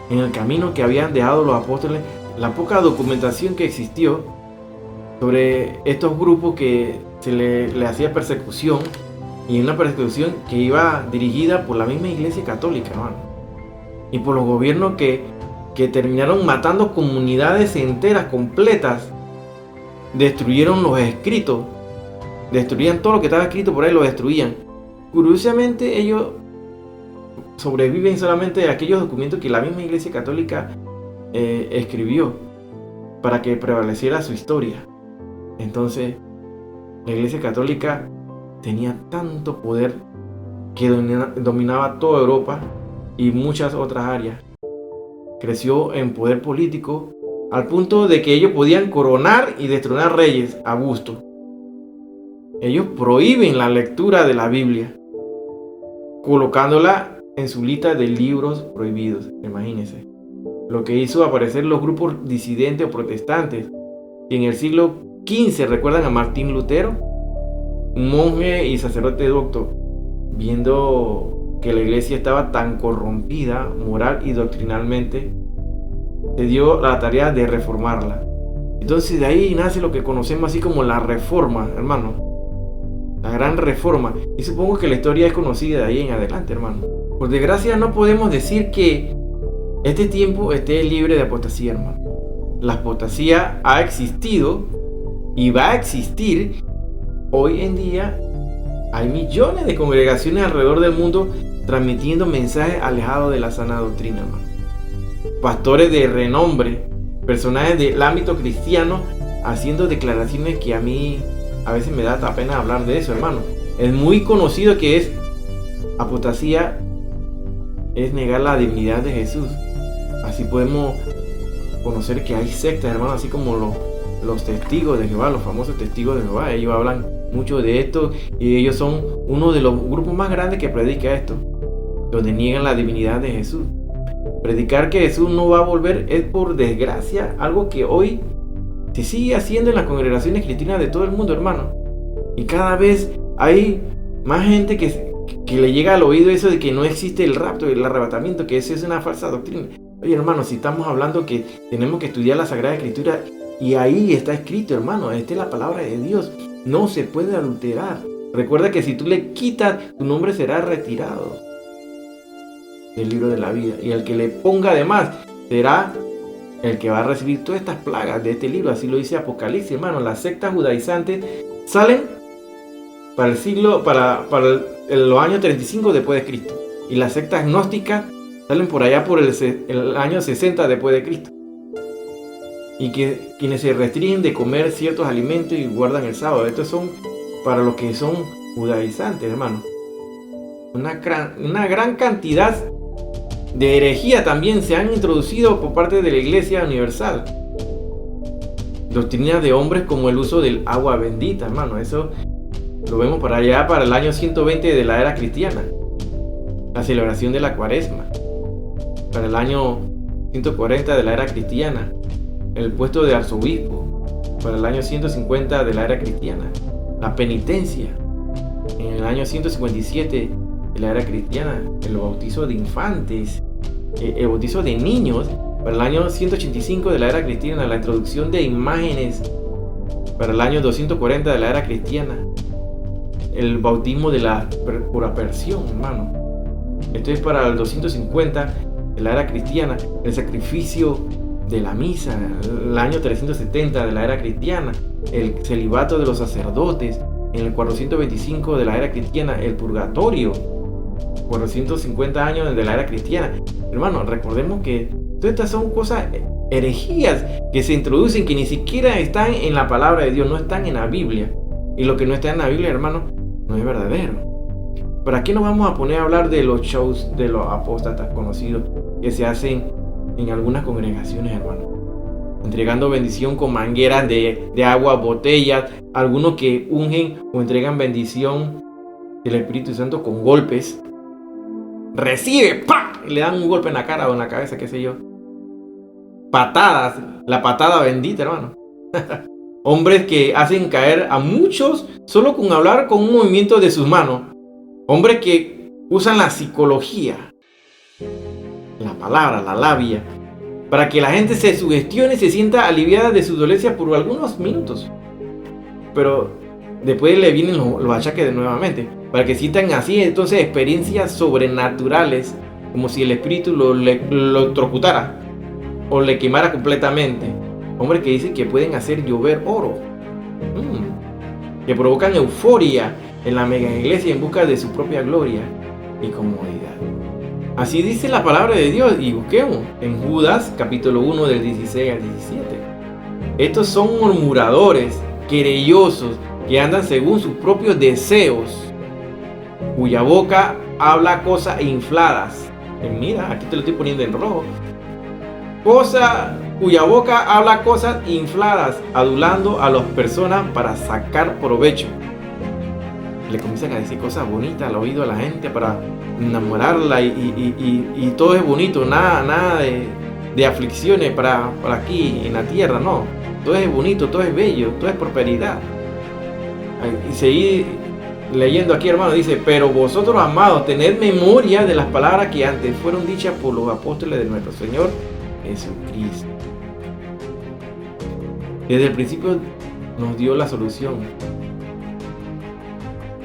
en el camino que habían dejado los apóstoles, la poca documentación que existió sobre estos grupos que se le hacía persecución, y una persecución que iba dirigida por la misma Iglesia Católica, hermano, y por los gobiernos que terminaron matando comunidades enteras, completas. Destruyeron los escritos, destruían todo lo que estaba escrito por ahí, lo destruían. Curiosamente, ellos sobreviven solamente de aquellos documentos que la misma Iglesia Católica escribió para que prevaleciera su historia. Entonces, la Iglesia Católica tenía tanto poder que dominaba toda Europa y muchas otras áreas. Creció en poder político al punto de que ellos podían coronar y destronar reyes a gusto. Ellos prohíben la lectura de la Biblia, colocándola en su lista de libros prohibidos. Imagínense lo que hizo aparecer los grupos disidentes o protestantes. Y en el siglo XV, ¿recuerdan a Martín Lutero? Un monje y sacerdote docto, viendo que la iglesia estaba tan corrompida moral y doctrinalmente, se dio la tarea de reformarla. Entonces de ahí nace lo que conocemos así como la Reforma, hermano. La Gran Reforma. Y supongo que la historia es conocida de ahí en adelante, hermano. Por desgracia no podemos decir que este tiempo esté libre de apostasía, hermano. La apostasía ha existido y va a existir. Hoy en día hay millones de congregaciones alrededor del mundo transmitiendo mensajes alejados de la sana doctrina, hermano. Pastores de renombre, personajes del ámbito cristiano, haciendo declaraciones que a mí a veces me da hasta pena hablar de eso, hermano. Es muy conocido que es apostasía, es negar la divinidad de Jesús. Así podemos conocer que hay sectas, hermano, así como los testigos de Jehová, los famosos testigos de Jehová. Ellos hablan mucho de esto y ellos son uno de los grupos más grandes que predica esto, donde niegan la divinidad de Jesús. Predicar que Jesús no va a volver es, por desgracia, algo que hoy se sigue haciendo en las congregaciones cristianas de todo el mundo, hermano. Y cada vez hay más gente que le llega al oído eso de que no existe el rapto y el arrebatamiento, que eso es una falsa doctrina. Oye, hermano, si estamos hablando que tenemos que estudiar la Sagrada Escritura, y ahí está escrito, hermano, esta es la palabra de Dios, no se puede adulterar. Recuerda que si tú le quitas, tu nombre será retirado del libro de la vida, y el que le ponga de más será el que va a recibir todas estas plagas de este libro. Así lo dice Apocalipsis, hermano. Las sectas judaizantes salen para el siglo, para los años 35 después de Cristo, y las sectas gnósticas salen por allá por el año 60 después de Cristo, y que quienes se restringen de comer ciertos alimentos y guardan el sábado. Estos son para los que son judaizantes, hermano. Una gran cantidad de herejía también se han introducido por parte de la Iglesia Universal. Doctrinas de hombres como el uso del agua bendita, hermano. Eso lo vemos para allá, para el año 120 de la era cristiana. La celebración de la Cuaresma. Para el año 140 de la era cristiana. El puesto de arzobispo. Para el año 150 de la era cristiana. La penitencia. En el año 157 de la era cristiana. El bautizo de infantes. El bautizo de niños para el año 185 de la era cristiana, la introducción de imágenes para el año 240 de la era cristiana, el bautismo de la por aspersión, hermano. Esto es para el 250 de la era cristiana, el sacrificio de la misa, el año 370 de la era cristiana, el celibato de los sacerdotes, en el 425 de la era cristiana, el purgatorio, 450 años de la era cristiana. Hermano, recordemos que todas estas son cosas, herejías que se introducen, que ni siquiera están en la palabra de Dios, no están en la Biblia. Y lo que no está en la Biblia, hermano, no es verdadero. ¿Para qué nos vamos a poner a hablar de los shows de los apóstatas conocidos que se hacen en algunas congregaciones, hermano? Entregando bendición con mangueras de agua, botellas, algunos que ungen o entregan bendición del Espíritu Santo con golpes. Recibe, ¡pam! Y le dan un golpe en la cara o en la cabeza, qué sé yo. Patadas, la patada bendita, hermano. Hombres que hacen caer a muchos solo con hablar con un movimiento de sus manos. Hombres que usan la psicología, la palabra, la labia, para que la gente se sugestione y se sienta aliviada de su dolencia por algunos minutos. Pero después le vienen los achaques de nuevamente, para que sientan así entonces experiencias sobrenaturales, como si el espíritu lo electrocutara o le quemara completamente. Hombres que dicen que pueden hacer llover oro, que provocan euforia en la mega iglesia en busca de su propia gloria y comodidad. Así dice la palabra de Dios, y busquemos en Judas capítulo 1 del 16 al 17. Estos son murmuradores, querellosos, que andan según sus propios deseos, cuya boca habla cosas infladas. Mira, aquí te lo estoy poniendo en rojo. Cuya boca habla cosas infladas, adulando a las personas para sacar provecho. Le comienzan a decir cosas bonitas al oído a la gente para enamorarla y todo es bonito, nada de aflicciones para aquí en la tierra, no. Todo es bonito, todo es bello, todo es prosperidad. Y seguir leyendo aquí, hermano, dice: pero vosotros, amados, tened memoria de las palabras que antes fueron dichas por los apóstoles de nuestro Señor Jesucristo. Desde el principio nos dio la solución.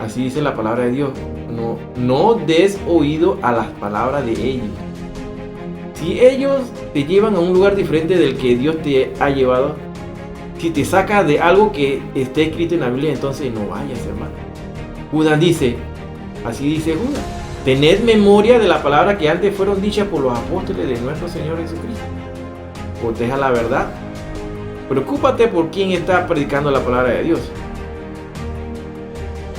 Así dice la palabra de Dios: no des oído a las palabras de ellos. Si ellos te llevan a un lugar diferente del que Dios te ha llevado, si te saca de algo que esté escrito en la Biblia, entonces no vayas, hermano. Judas dice, así dice Judas: tened memoria de la palabra que antes fueron dichas por los apóstoles de nuestro Señor Jesucristo. Proteja la verdad. Preocúpate por quién está predicando la palabra de Dios.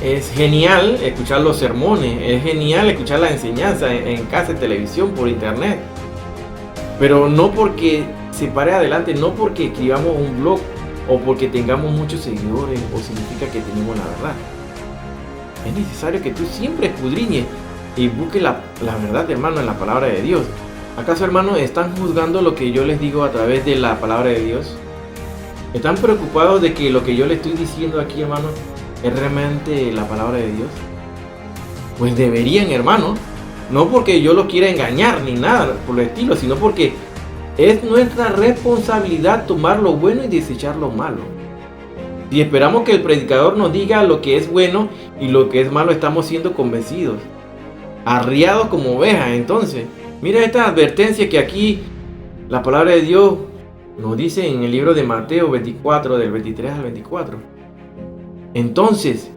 Es genial escuchar los sermones, es genial escuchar la enseñanza en casa, en televisión, por internet. Pero no porque se pare adelante, no porque escribamos un blog o porque tengamos muchos seguidores o significa que tenemos la verdad. Es necesario que tú siempre escudriñes y busques la verdad, hermano, en la palabra de Dios. ¿Acaso, hermano, están juzgando lo que yo les digo a través de la palabra de Dios? ¿Están preocupados de que lo que yo les estoy diciendo aquí, hermano, es realmente la palabra de Dios? Pues deberían, hermano. No porque yo los quiera engañar ni nada por el estilo, sino porque es nuestra responsabilidad tomar lo bueno y desechar lo malo. Si esperamos que el predicador nos diga lo que es bueno y lo que es malo, estamos siendo convencidos, arriados como ovejas. Entonces, mira esta advertencia que aquí la palabra de Dios nos dice en el libro de Mateo 24, del 23 al 24. Entonces,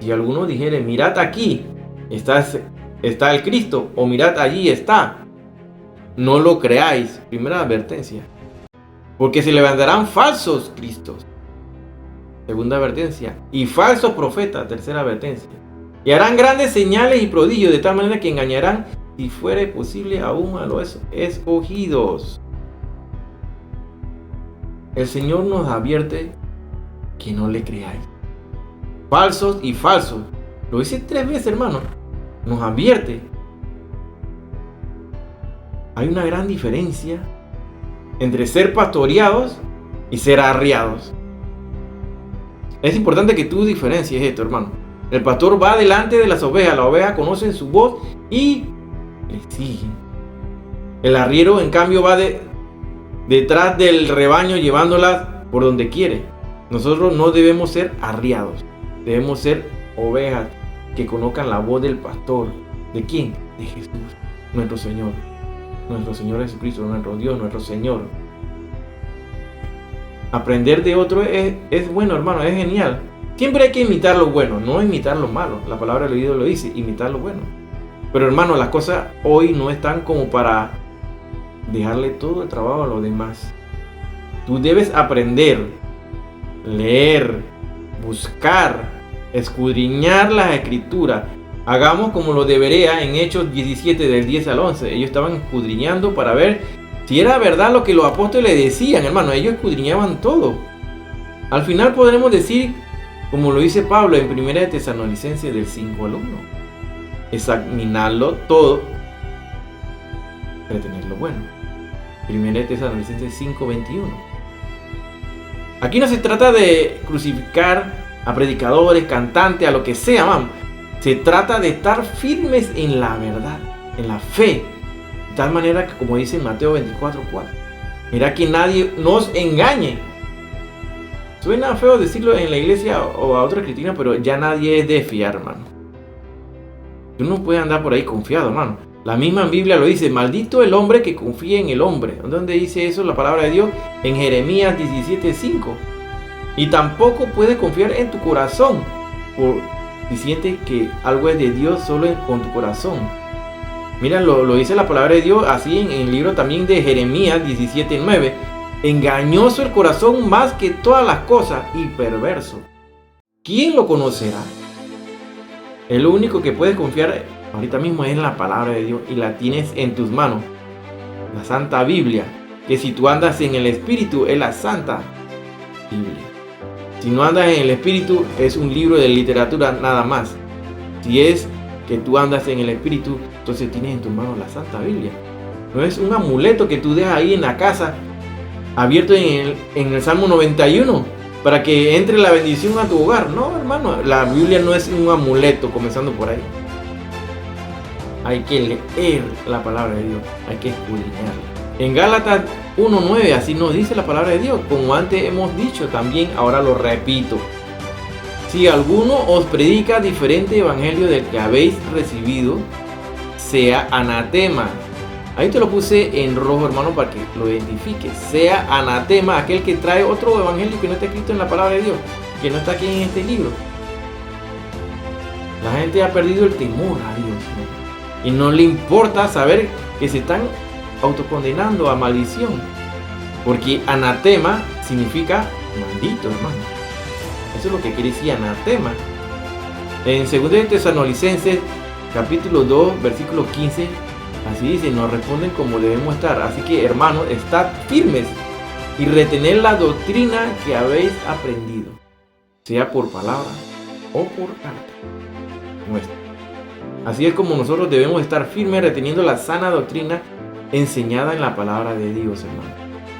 si alguno dijere: mirad aquí está el Cristo, o mirad allí está, no lo creáis. Primera advertencia. Porque se levantarán falsos cristos. Segunda advertencia. Y falsos profetas. Tercera advertencia. Y harán grandes señales y prodigios, de tal manera que engañarán, si fuere posible, aún a los escogidos. El Señor nos advierte que no le creáis. Falsos y falsos. Lo dice 3 veces, hermano. Nos advierte. Hay una gran diferencia entre ser pastoreados y ser arriados. Es importante que tú diferencies esto, hermano. El pastor va delante de las ovejas. Las ovejas conocen su voz y le siguen. El arriero, en cambio, va detrás del rebaño llevándolas por donde quiere. Nosotros no debemos ser arriados, debemos ser ovejas que conozcan la voz del pastor. ¿De quién? De Jesús, nuestro Señor Jesucristo, nuestro Dios, nuestro Señor. Aprender de otro es bueno, hermano, es genial. Siempre hay que imitar lo bueno, no imitar lo malo. La palabra del oído lo dice, imitar lo bueno. Pero hermano, las cosas hoy no están como para dejarle todo el trabajo a los demás. Tú debes aprender, leer, buscar, escudriñar las escrituras. Hagamos como lo de Berea en Hechos 17 del 10 al 11. Ellos estaban escudriñando para ver si era verdad lo que los apóstoles decían, hermano. Ellos escudriñaban todo. Al final podremos decir, como lo dice Pablo en 1 Tesalonicenses del 5 al 1. Examinarlo todo, retener lo bueno. 1 Tesalonicenses 5:21. Aquí no se trata de crucificar a predicadores, cantantes, a lo que sea, man. Se trata de estar firmes en la verdad, en la fe. De tal manera que, como dice en Mateo 24:4, mira que nadie nos engañe. Suena feo decirlo en la iglesia o a otra cristiana, pero ya nadie es de fiar, hermano. Tú no puedes andar por ahí confiado, hermano. La misma Biblia lo dice: maldito el hombre que confía en el hombre. ¿Dónde dice eso la palabra de Dios? En Jeremías 17:5. Y tampoco puedes confiar en tu corazón, si sientes que algo es de Dios solo con tu corazón. Mira, lo dice la palabra de Dios así en el libro también de Jeremías 17:9. Engañoso el corazón más que todas las cosas y perverso. ¿Quién lo conocerá? El único que puedes confiar ahorita mismo es en la palabra de Dios y la tienes en tus manos. La Santa Biblia, que si tú andas en el Espíritu es la Santa Biblia. Si no andas en el Espíritu es un libro de literatura nada más. Si es que tú andas en el Espíritu, entonces tienes en tus manos la Santa Biblia. No es un amuleto que tú dejas ahí en la casa, abierto en el Salmo 91, para que entre la bendición a tu hogar. No, hermano, la Biblia no es un amuleto, comenzando por ahí. Hay que leer la palabra de Dios, hay que escudriñarla. En Gálatas 1:9 así nos dice la palabra de Dios, como antes hemos dicho también, ahora lo repito. Si alguno os predica diferente evangelio del que habéis recibido, sea anatema. Ahí te lo puse en rojo, hermano, para que lo identifiques. Sea anatema aquel que trae otro evangelio que no está escrito en la palabra de Dios, que no está aquí en este libro. La gente ha perdido el temor a Dios, ¿no? Y no le importa saber que se están autocondenando a maldición, porque anatema significa maldito, hermano. Eso es lo que quiere decir anatema. En 2 Tesalonicenses capítulo 2 versículo 15 así dice: nos responden como debemos estar. Así que, hermanos, estad firmes y retened la doctrina que habéis aprendido, sea por palabra o por carta nuestra. Así es como nosotros debemos estar firmes reteniendo la sana doctrina enseñada en la palabra de Dios, hermano.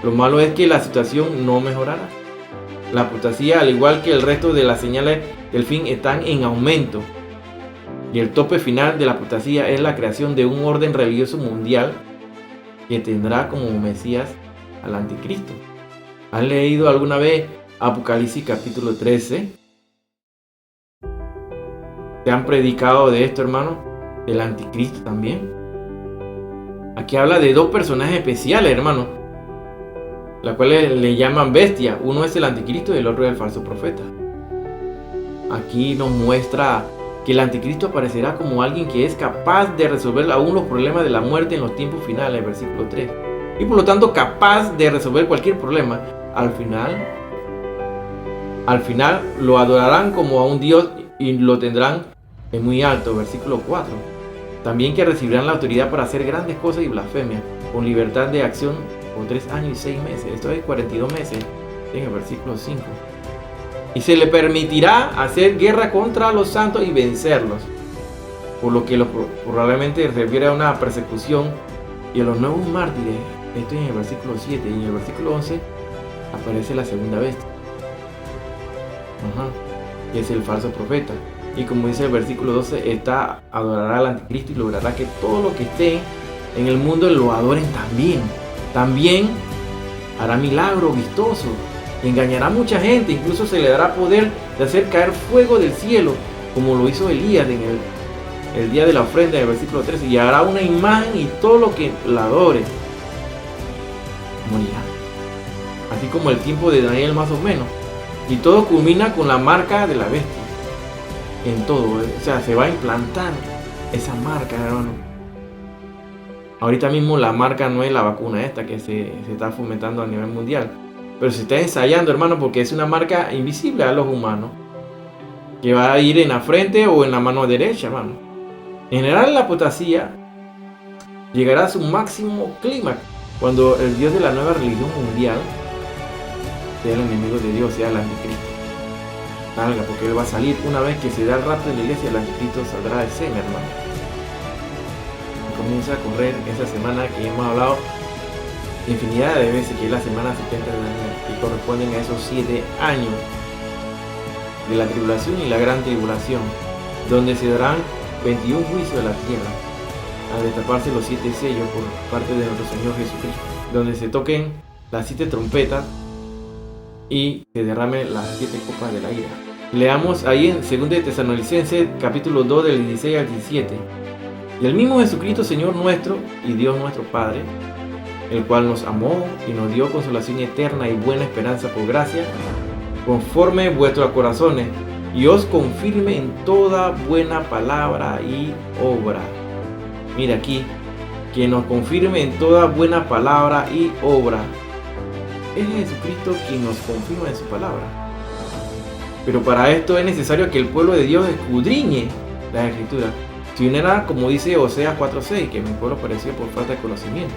Lo malo es que la situación no mejorará. La apostasía, al igual que el resto de las señales del fin, están en aumento. Y el tope final de la apostasía es la creación de un orden religioso mundial que tendrá como Mesías al anticristo. ¿Han leído alguna vez Apocalipsis capítulo 13? ¿Te han predicado de esto, hermano? Del anticristo también. Aquí habla de dos personajes especiales, hermano, las cuales le llaman bestia. Uno es el anticristo y el otro es el falso profeta. Aquí nos muestra que el anticristo aparecerá como alguien que es capaz de resolver aún los problemas de la muerte en los tiempos finales, versículo 3. Y por lo tanto capaz de resolver cualquier problema. Al final lo adorarán como a un Dios y lo tendrán en muy alto, versículo 4. También que recibirán la autoridad para hacer grandes cosas y blasfemias, con libertad de acción por 3 años y 6 meses. Esto es 42 meses, en el versículo 5. Y se le permitirá hacer guerra contra los santos y vencerlos. Por lo que probablemente refiere a una persecución y a los nuevos mártires. Esto es en el versículo 7. Y en el versículo 11 aparece la segunda bestia. Que es el falso profeta. Y como dice el versículo 12, adorará al anticristo y logrará que todo lo que esté en el mundo lo adoren también. También hará milagros vistosos, engañará a mucha gente, incluso se le dará poder de hacer caer fuego del cielo, como lo hizo Elías en el día de la ofrenda, en el versículo 13, y hará una imagen y todo lo que la adore morirá. Así como el tiempo de Daniel más o menos. Y todo culmina con la marca de la bestia. En todo, o sea, se va a implantar esa marca, hermano. Ahorita mismo la marca no es la vacuna esta que se está fomentando a nivel mundial, pero se está ensayando, hermano, porque es una marca invisible a los humanos, que va a ir en la frente o en la mano derecha, hermano. En general, la apostasía llegará a su máximo clímax cuando el Dios de la nueva religión mundial sea el enemigo de Dios, sea el anticristo. Salga, porque él va a salir una vez que se da el rapto de la iglesia, el anticristo saldrá de escena, hermano. Y comienza a correr esa semana que hemos hablado infinidad de veces, que es la semana 70 de Daniel, que corresponden a esos 7 años de la tribulación y la gran tribulación, donde se darán 21 juicios de la tierra, al destaparse los 7 sellos por parte de nuestro Señor Jesucristo, donde se toquen las 7 trompetas y se derramen las 7 copas de la ira. Leamos ahí en 2 de Tesalonicenses capítulo 2 del 16 al 17. Y el mismo Jesucristo, Señor nuestro y Dios nuestro Padre, el cual nos amó y nos dio consolación eterna y buena esperanza por gracia, conforme vuestros corazones, y os confirme en toda buena palabra y obra. Mira aquí, que nos confirme en toda buena palabra y obra. Es Jesucristo quien nos confirma en su palabra. Pero para esto es necesario que el pueblo de Dios escudriñe las Escrituras. Si no era como dice Oseas 4:6, que mi pueblo pereció por falta de conocimiento.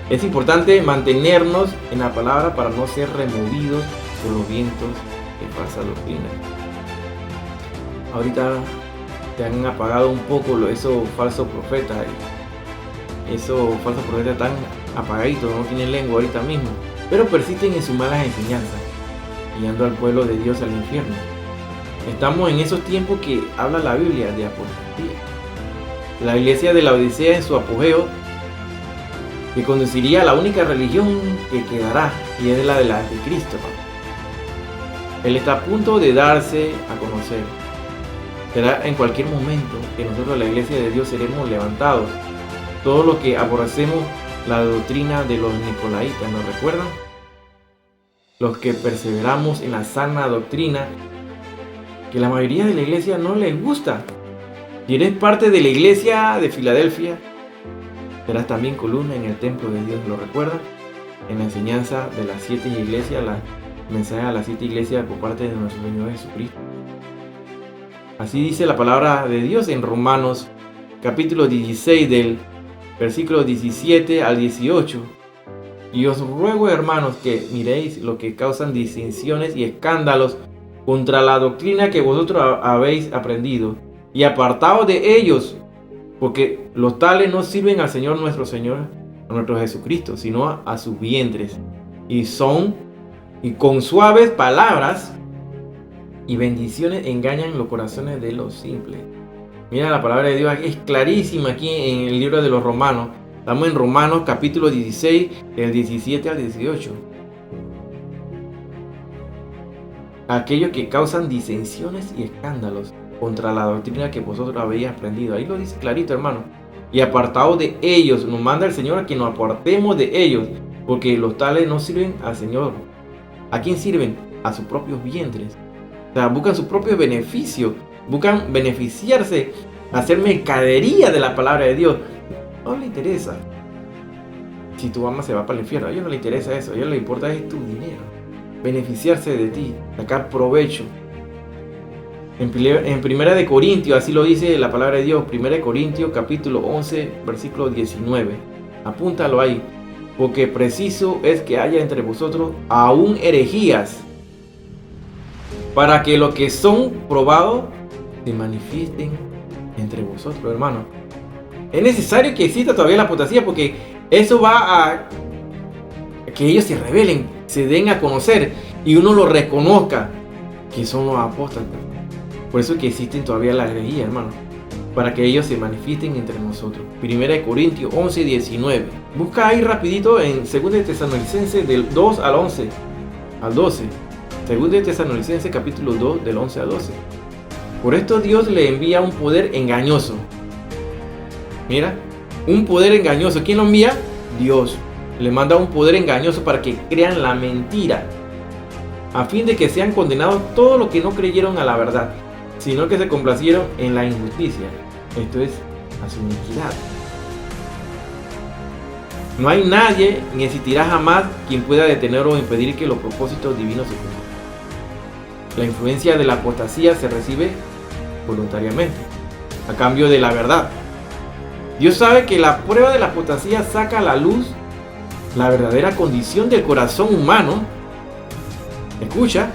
Es importante mantenernos en la palabra para no ser removidos por los vientos de falsa doctrina. Ahorita te han apagado un poco esos falsos profetas. Esos falsos profetas están apagaditos, no tienen lengua ahorita mismo, pero persisten en sus malas enseñanzas, guiando al pueblo de Dios al infierno. Estamos en esos tiempos que habla la Biblia de apostasía. La iglesia de la Odisea en su apogeo, que conduciría a la única religión que quedará, y es la del anticristo. Él está a punto de darse a conocer. Será en cualquier momento que nosotros, la iglesia de Dios, seremos levantados. Todo lo que aborrecemos la doctrina de los nicolaitas, ¿nos recuerdan? Los que perseveramos en la sana doctrina, que la mayoría de la iglesia no les gusta. Si eres parte de la iglesia de Filadelfia, serás también columna en el templo de Dios, ¿lo recuerdan? En la enseñanza de las 7 iglesias, la mensaje a las 7 iglesias por parte de nuestro Señor Jesucristo. Así dice la palabra de Dios en Romanos capítulo 16 del versículo 17 al 18. Y os ruego, hermanos, que miréis lo que causan disensiones y escándalos contra la doctrina que vosotros habéis aprendido, y apartaos de ellos, porque los tales no sirven al Señor nuestro Jesucristo, sino a sus vientres, y con suaves palabras y bendiciones engañan los corazones de los simples. Mira, la palabra de Dios es clarísima aquí en el libro de los Romanos. Estamos en Romanos capítulo 16, del 17 al 18. Aquellos que causan disensiones y escándalos contra la doctrina que vosotros habéis aprendido. Ahí lo dice clarito, hermano. Y apartados de ellos, nos manda el Señor a que nos apartemos de ellos, porque los tales no sirven al Señor. ¿A quién sirven? A sus propios vientres. O sea, buscan su propio beneficio, buscan beneficiarse, hacer mercadería de la palabra de Dios. No le interesa si tu alma se va para el infierno. A ellos no les interesa eso. A ellos les importa es tu dinero, beneficiarse de ti, sacar provecho. En Primera de Corintios, así lo dice la palabra de Dios. Primera de Corintios capítulo 11 versículo 19. Apúntalo ahí. Porque preciso es que haya entre vosotros aún herejías, para que los que son probados se manifiesten entre vosotros, hermano. Es necesario que exista todavía la apostasía, porque eso va a que ellos se rebelen, se den a conocer y uno lo reconozca que son los apóstatas. Por eso es que existen todavía las herejías, hermano. para que ellos se manifiesten entre nosotros. 1 Corintios 11, 19. Busca ahí rapidito en 2 Tesalonicenses del 2 al 11, al 12. 2 Tesalonicenses capítulo 2 del 11 al 12. Por esto Dios le envía un poder engañoso. Mira, un poder engañoso. ¿Quién lo envía? Dios. Le manda un poder engañoso para que crean la mentira, a fin de que sean condenados todos los que no creyeron a la verdad, sino que se complacieron en la injusticia, esto es, a su iniquidad. No hay nadie, ni existirá jamás, quien pueda detener o impedir que los propósitos divinos se cumplan. La influencia de la apostasía se recibe voluntariamente, a cambio de la verdad. Dios sabe que la prueba de la apostasía saca a la luz la verdadera condición del corazón humano. Escucha,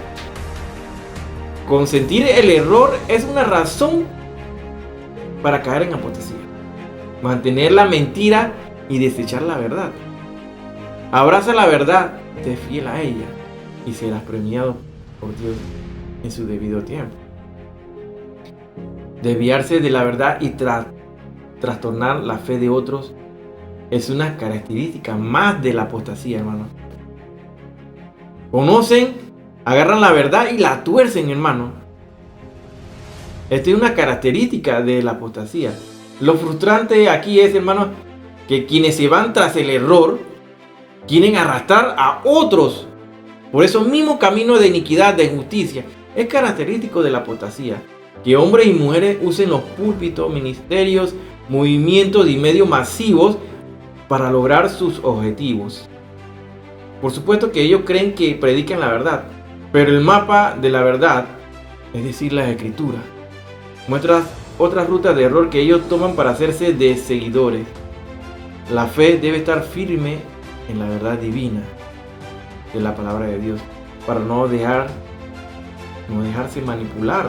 consentir el error es una razón para caer en apostasía. Mantener la mentira y desechar la verdad. Abraza la verdad, sé fiel a ella y serás premiado por Dios en su debido tiempo. Desviarse de la verdad y trastornar la fe de otros es una característica más de la apostasía, hermano. Conocen, agarran la verdad y la tuercen, hermano. Esta es una característica de la apostasía. Lo frustrante aquí es, hermano, que quienes se van tras el error quieren arrastrar a otros por esos mismos caminos de iniquidad, de injusticia. Es característico de la apostasía que hombres y mujeres usen los púlpitos, ministerios, movimientos y medios masivos para lograr sus objetivos. Por supuesto que ellos creen que predican la verdad, pero el mapa de la verdad, es decir, las escrituras, muestra otras rutas de error que ellos toman para hacerse de seguidores. La fe debe estar firme en la verdad divina de la palabra de Dios, para no dejarse manipular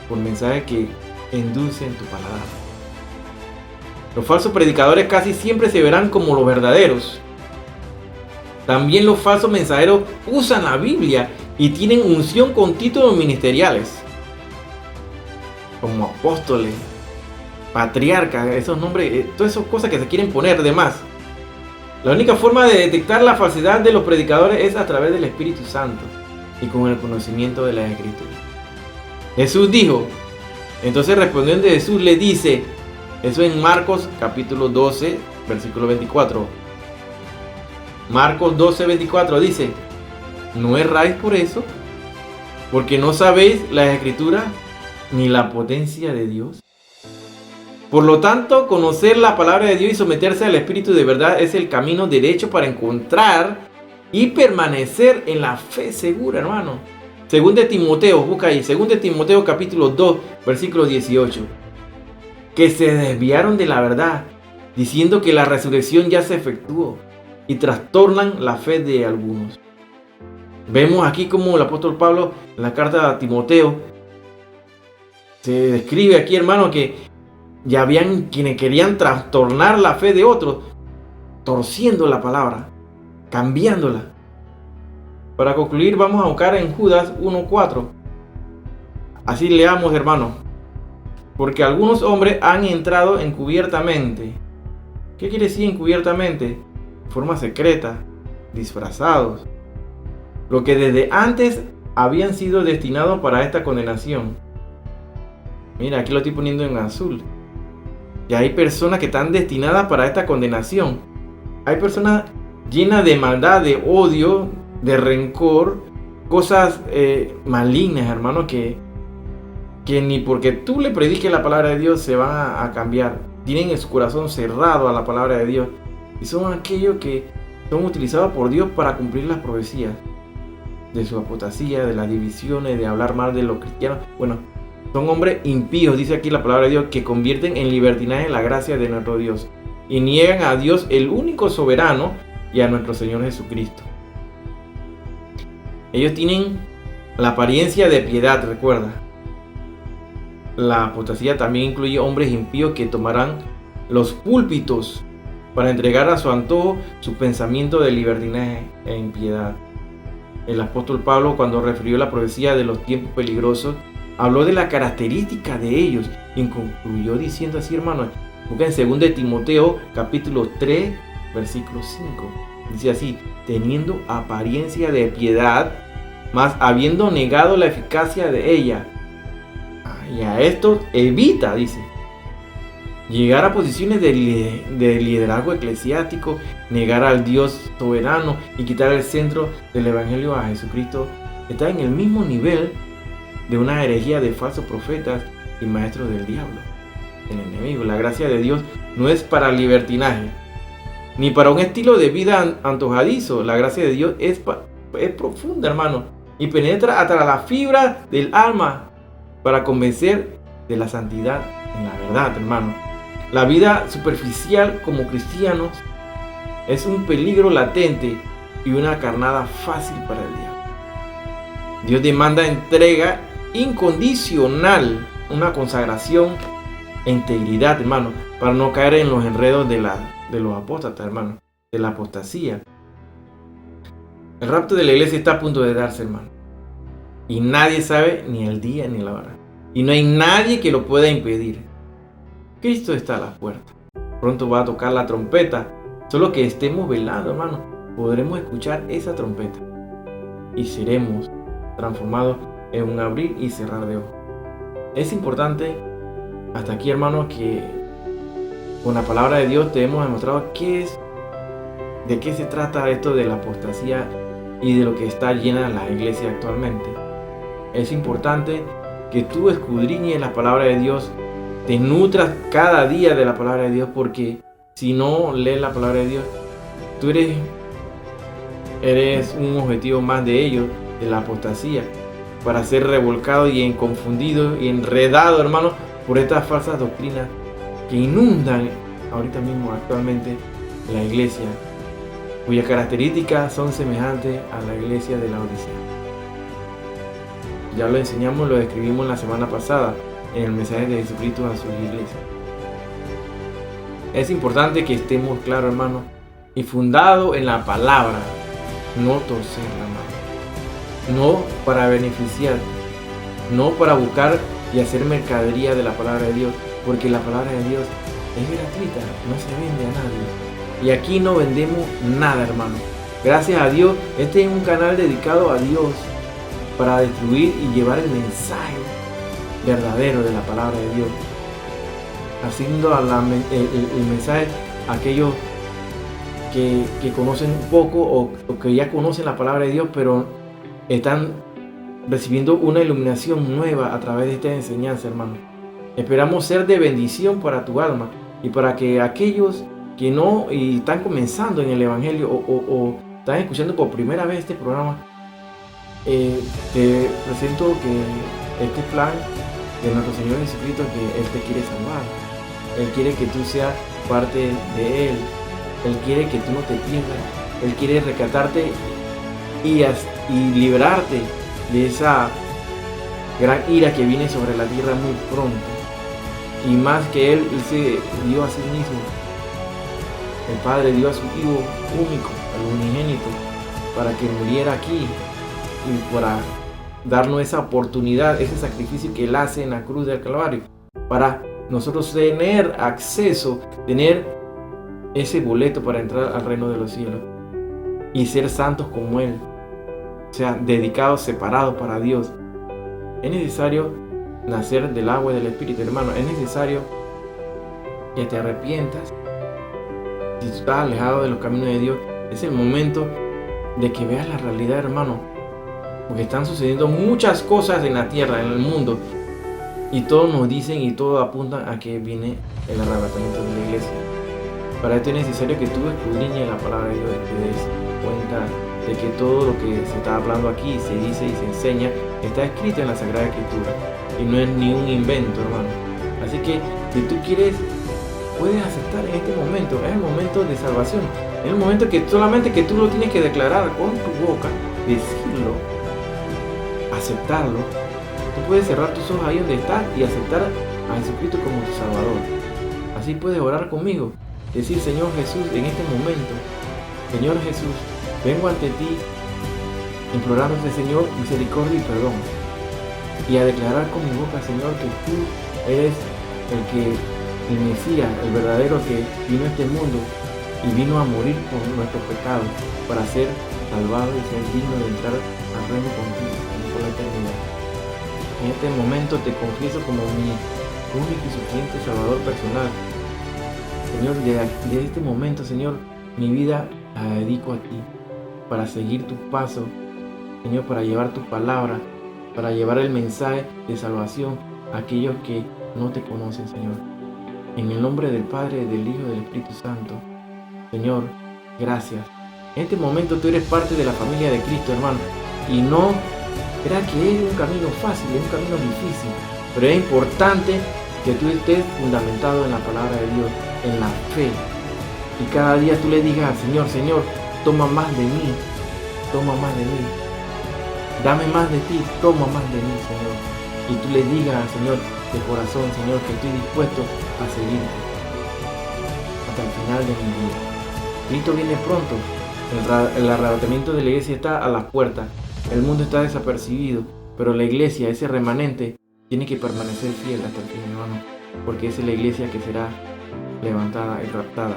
por mensajes que endulcen tu paladar. Los falsos predicadores casi siempre se verán como los verdaderos. También los falsos mensajeros usan la Biblia y tienen unción con títulos ministeriales, como apóstoles, patriarcas, esos nombres, todas esas cosas que se quieren poner de más. La única forma de detectar la falsedad de los predicadores es a través del Espíritu Santo y con el conocimiento de las Escrituras. Jesús dijo, entonces respondiendo Jesús le dice, eso en Marcos capítulo 12, versículo 24. Marcos 12, 24 dice, ¿no erráis por eso? Porque no sabéis las Escrituras ni la potencia de Dios. Por lo tanto, conocer la palabra de Dios y someterse al Espíritu de verdad es el camino derecho para encontrar y permanecer en la fe segura, hermano. Según de Timoteo, busca ahí, según de Timoteo capítulo 2, versículo 18. Que se desviaron de la verdad, diciendo que la resurrección ya se efectuó, y trastornan la fe de algunos. Vemos aquí como el apóstol Pablo en la carta a Timoteo se describe aquí, hermano, que ya habían quienes querían trastornar la fe de otros, torciendo la palabra, cambiándola. Para concluir, vamos a buscar en Judas 1:4. Así leamos, hermano. Porque algunos hombres han entrado encubiertamente. ¿Qué quiere decir encubiertamente? De forma secreta, disfrazados. Lo que desde antes habían sido destinados para esta condenación. Mira, aquí lo estoy poniendo en azul. Y hay personas que están destinadas para esta condenación. Hay personas llenas de maldad, de odio, de rencor, cosas malignas, hermano, que ni porque tú le prediques la palabra de Dios se van a cambiar. Tienen su corazón cerrado a la palabra de Dios. Y son aquellos que son utilizados por Dios para cumplir las profecías de su apostasía, de las divisiones, de hablar mal de los cristianos. Bueno, son hombres impíos, dice aquí la palabra de Dios, que convierten en libertinaje la gracia de nuestro Dios y niegan a Dios, el único soberano, y a nuestro Señor Jesucristo. Ellos tienen la apariencia de piedad, recuerda. La apostasía también incluye hombres impíos que tomarán los púlpitos para entregar a su antojo su pensamiento de libertinaje e impiedad. El apóstol Pablo, cuando refirió la profecía de los tiempos peligrosos, habló de la característica de ellos y concluyó diciendo así, hermano. Busca en 2 de Timoteo capítulo 3 versículo 5. Dice así: teniendo apariencia de piedad, mas habiendo negado la eficacia de ella. Y a esto evita, dice, llegar a posiciones de liderazgo eclesiástico, negar al Dios soberano y quitar el centro del evangelio a Jesucristo. Está en el mismo nivel de una herejía de falsos profetas y maestros del diablo, el enemigo. La gracia de Dios no es para libertinaje, ni para un estilo de vida antojadizo. La gracia de Dios es profunda, hermano, y penetra hasta la fibra del alma para convencer de la santidad en la verdad, hermano. La vida superficial como cristianos es un peligro latente y una carnada fácil para el diablo. Dios demanda entrega incondicional, una consagración e integridad, hermano, para no caer en los enredos de los apóstatas, hermano, de la apostasía. El rapto de la iglesia está a punto de darse, hermano, y nadie sabe ni el día ni la hora, y no hay nadie que lo pueda impedir. Cristo está a la puerta, pronto va a tocar la trompeta. Solo que estemos velando, hermano, podremos escuchar esa trompeta y seremos transformados en un abrir y cerrar de ojos. Es importante hasta aquí, hermano, que con la palabra de Dios te hemos demostrado de qué se trata esto de la apostasía y de lo que está llena la iglesia actualmente. Es importante que tú escudriñes la palabra de Dios, te nutras cada día de la palabra de Dios, porque si no lees la palabra de Dios, tú eres un objetivo más de ellos, de la apostasía, para ser revolcado y confundido y enredado, hermano, por estas falsas doctrinas que inundan ahorita mismo actualmente la iglesia, cuyas características son semejantes a la iglesia de la Odisea. Ya lo enseñamos, lo describimos la semana pasada en el mensaje de Jesucristo a su iglesia. Es importante que estemos claros, hermano, y fundados en la palabra, no torcerla, hermano, no para beneficiar, no para buscar y hacer mercadería de la palabra de Dios, porque la palabra de Dios es gratuita, no se vende a nadie. Y aquí no vendemos nada, hermano. Gracias a Dios, este es un canal dedicado a Dios para distribuir y llevar el mensaje verdadero de la palabra de Dios, haciendo el mensaje a aquellos que conocen un poco o que ya conocen la palabra de Dios, pero están recibiendo una iluminación nueva a través de esta enseñanza, hermano. Esperamos ser de bendición para tu alma y para que aquellos que no y están comenzando en el evangelio o están escuchando por primera vez este programa, te presento que este plan de nuestro Señor Jesucristo, que Él te quiere salvar. Él quiere que tú seas parte de Él. Él quiere que tú no te pierdas. Él quiere rescatarte y librarte de esa gran ira que viene sobre la tierra muy pronto. Y más que Él se dio a sí mismo. El Padre dio a su Hijo único, al unigénito, para que muriera aquí y para darnos esa oportunidad, ese sacrificio que Él hace en la cruz del Calvario, para nosotros tener acceso, tener ese boleto para entrar al reino de los cielos y ser santos como Él, o sea, dedicados, separados para Dios. Es necesario nacer del agua y del Espíritu, hermano. Es necesario que te arrepientas. Si tú estás alejado de los caminos de Dios, es el momento de que veas la realidad, hermano. Porque están sucediendo muchas cosas en la tierra, en el mundo, y todos nos dicen y todos apuntan a que viene el arrebatamiento de la iglesia. Para esto es necesario que tú escudriñes la palabra de Dios y te des cuenta de que todo lo que se está hablando aquí, se dice y se enseña, está escrito en la Sagrada Escritura y no es ni un invento, hermano. Así que si tú quieres, puedes aceptar en este momento. Es el momento de salvación. Es el momento que solamente que tú lo tienes que declarar con tu boca, decirlo, aceptarlo. Tú puedes cerrar tus ojos ahí donde estás y aceptar a Jesucristo como tu Salvador. Así puedes orar conmigo, decir: Señor Jesús, en este momento, Señor Jesús, vengo ante ti implorándote, Señor, misericordia y perdón. y a declarar con mi boca, Señor, que tú eres el Mesías, el verdadero que vino a este mundo y vino a morir por nuestros pecados para ser salvado y ser digno de entrar al reino contigo por la eternidad. En este momento te confieso como mi único y suficiente Salvador personal. Señor, desde este momento, Señor, mi vida la dedico a ti, para seguir tus pasos, Señor, para llevar tu palabra, para llevar el mensaje de salvación a aquellos que no te conocen, Señor. En el nombre del Padre, del Hijo y del Espíritu Santo, Señor, gracias. En este momento tú eres parte de la familia de Cristo, hermano, y no creas que es un camino fácil, es un camino difícil, pero es importante que tú estés fundamentado en la palabra de Dios, en la fe, y cada día tú le digas al Señor, Señor, toma más de mí, toma más de mí, dame más de ti, toma más de mí, Señor, y tú le digas al Señor de corazón, Señor, que estoy dispuesto a seguirte hasta el final de mi vida. Cristo viene pronto, el arrebatamiento de la iglesia está a las puertas, el mundo está desapercibido, pero la iglesia, ese remanente, tiene que permanecer fiel hasta el fin, hermano, porque esa es la iglesia que será levantada y raptada.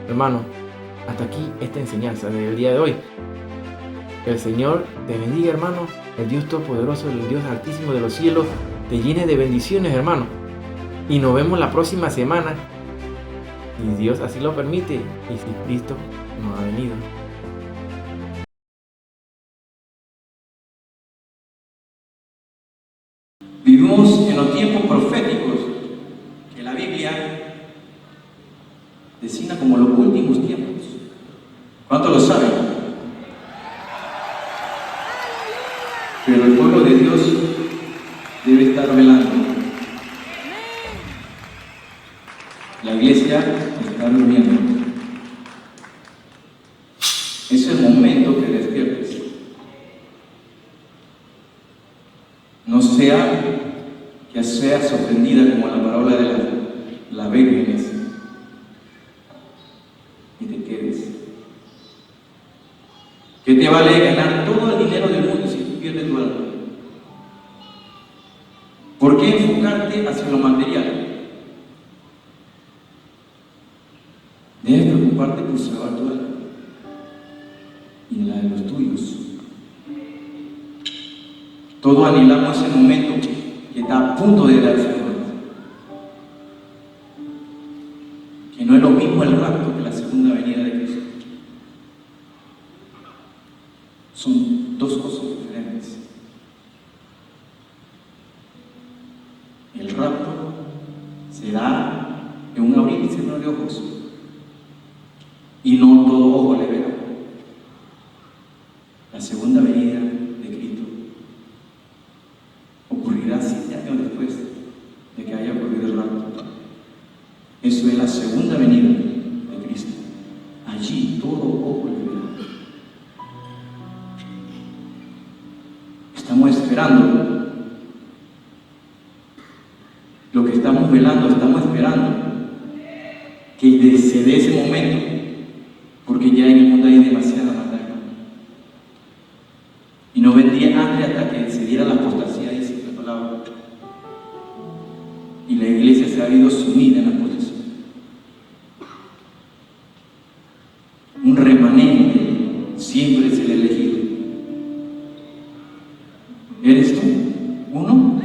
Hermano, hasta aquí esta enseñanza del día de hoy. Que el Señor te bendiga, hermano, el Dios Todopoderoso, el Dios Altísimo de los cielos, te llene de bendiciones, hermano. Y nos vemos la próxima semana, si Dios así lo permite y si Cristo nos ha venido. Vivimos en los tiempos proféticos que la Biblia designa como los últimos tiempos. ¿Cuántos lo saben? Pero el pueblo de Dios debe estar velando. La iglesia está durmiendo. Es el momento que despiertes. No sea que seas ofendida como la parábola de la vírgenes y te quedes. ¿Qué te vale ganar todo el dinero del mundo si tú pierdes tu alma? ¿Por qué enfocarte hacia lo material? Debes preocuparte por salvar tu alma y la de los tuyos. Todos anhelamos ese momento que está a punto de darse cuenta. Que no es lo mismo el rapto que la segunda venida de Cristo. Son dos cosas diferentes. El rapto se da en un abrir y cerrar de ojos. Y no todo ojo le verá. La segunda venida de Cristo ocurrirá 7 años después de que haya ocurrido el rapto. Eso es la segunda venida de Cristo. Allí todo ojo le verá. Estamos esperando. Lo que estamos velando, estamos esperando que se dé ese momento, porque ya en el mundo hay demasiada maldad. Y no vendría antes hasta que se diera la apostasía, dice la palabra. Y la iglesia se ha habido sumida en la apostasía. Un remanente siempre es el elegido. ¿Eres tú uno?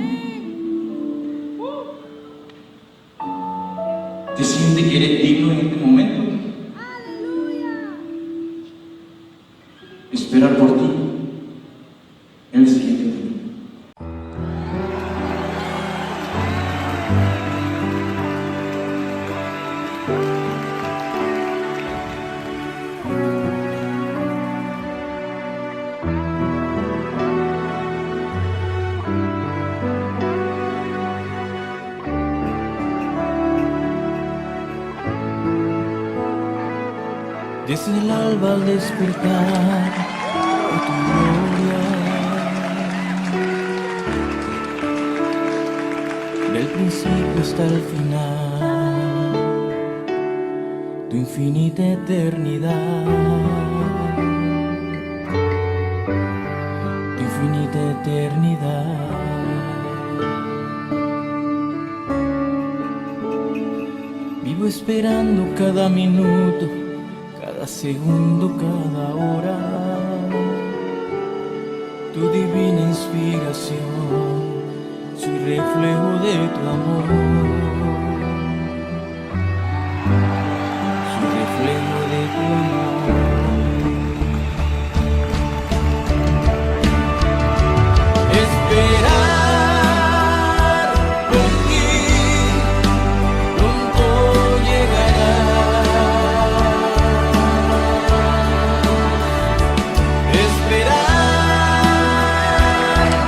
¿Te sientes que eres digno en este momento? Esperar por ti el siguiente día. Desde el alba al despertar de tu gloria, del principio hasta el final, tu infinita eternidad, tu infinita eternidad. Vivo esperando cada minuto, cada segundo, cada hora, tu divina inspiración, soy reflejo de tu amor, soy reflejo de tu amor. Esperar por ti, pronto llegará. Esperar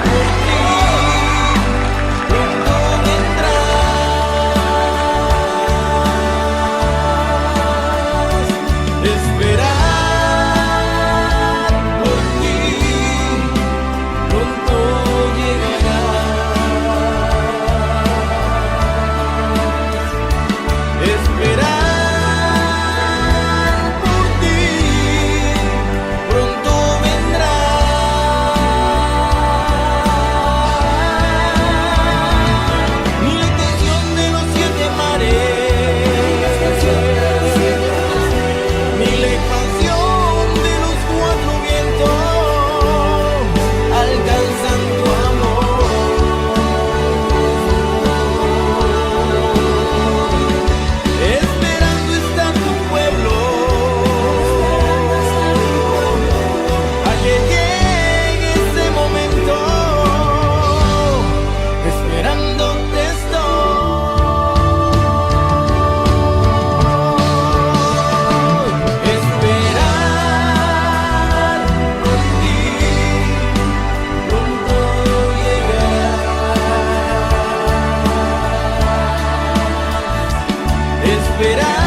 por ti, pronto vendrás. Esperar por ti, pronto llegarás. Esperar por ti, pronto vendrás. Ni la tensión de los 7 mares, ni la expansión de los 4 vientos alcanzan tu amor. Esperando está tu pueblo a que llegue ese momento. Esperándote estoy. Esperar por ti, pronto llegarás. Esperar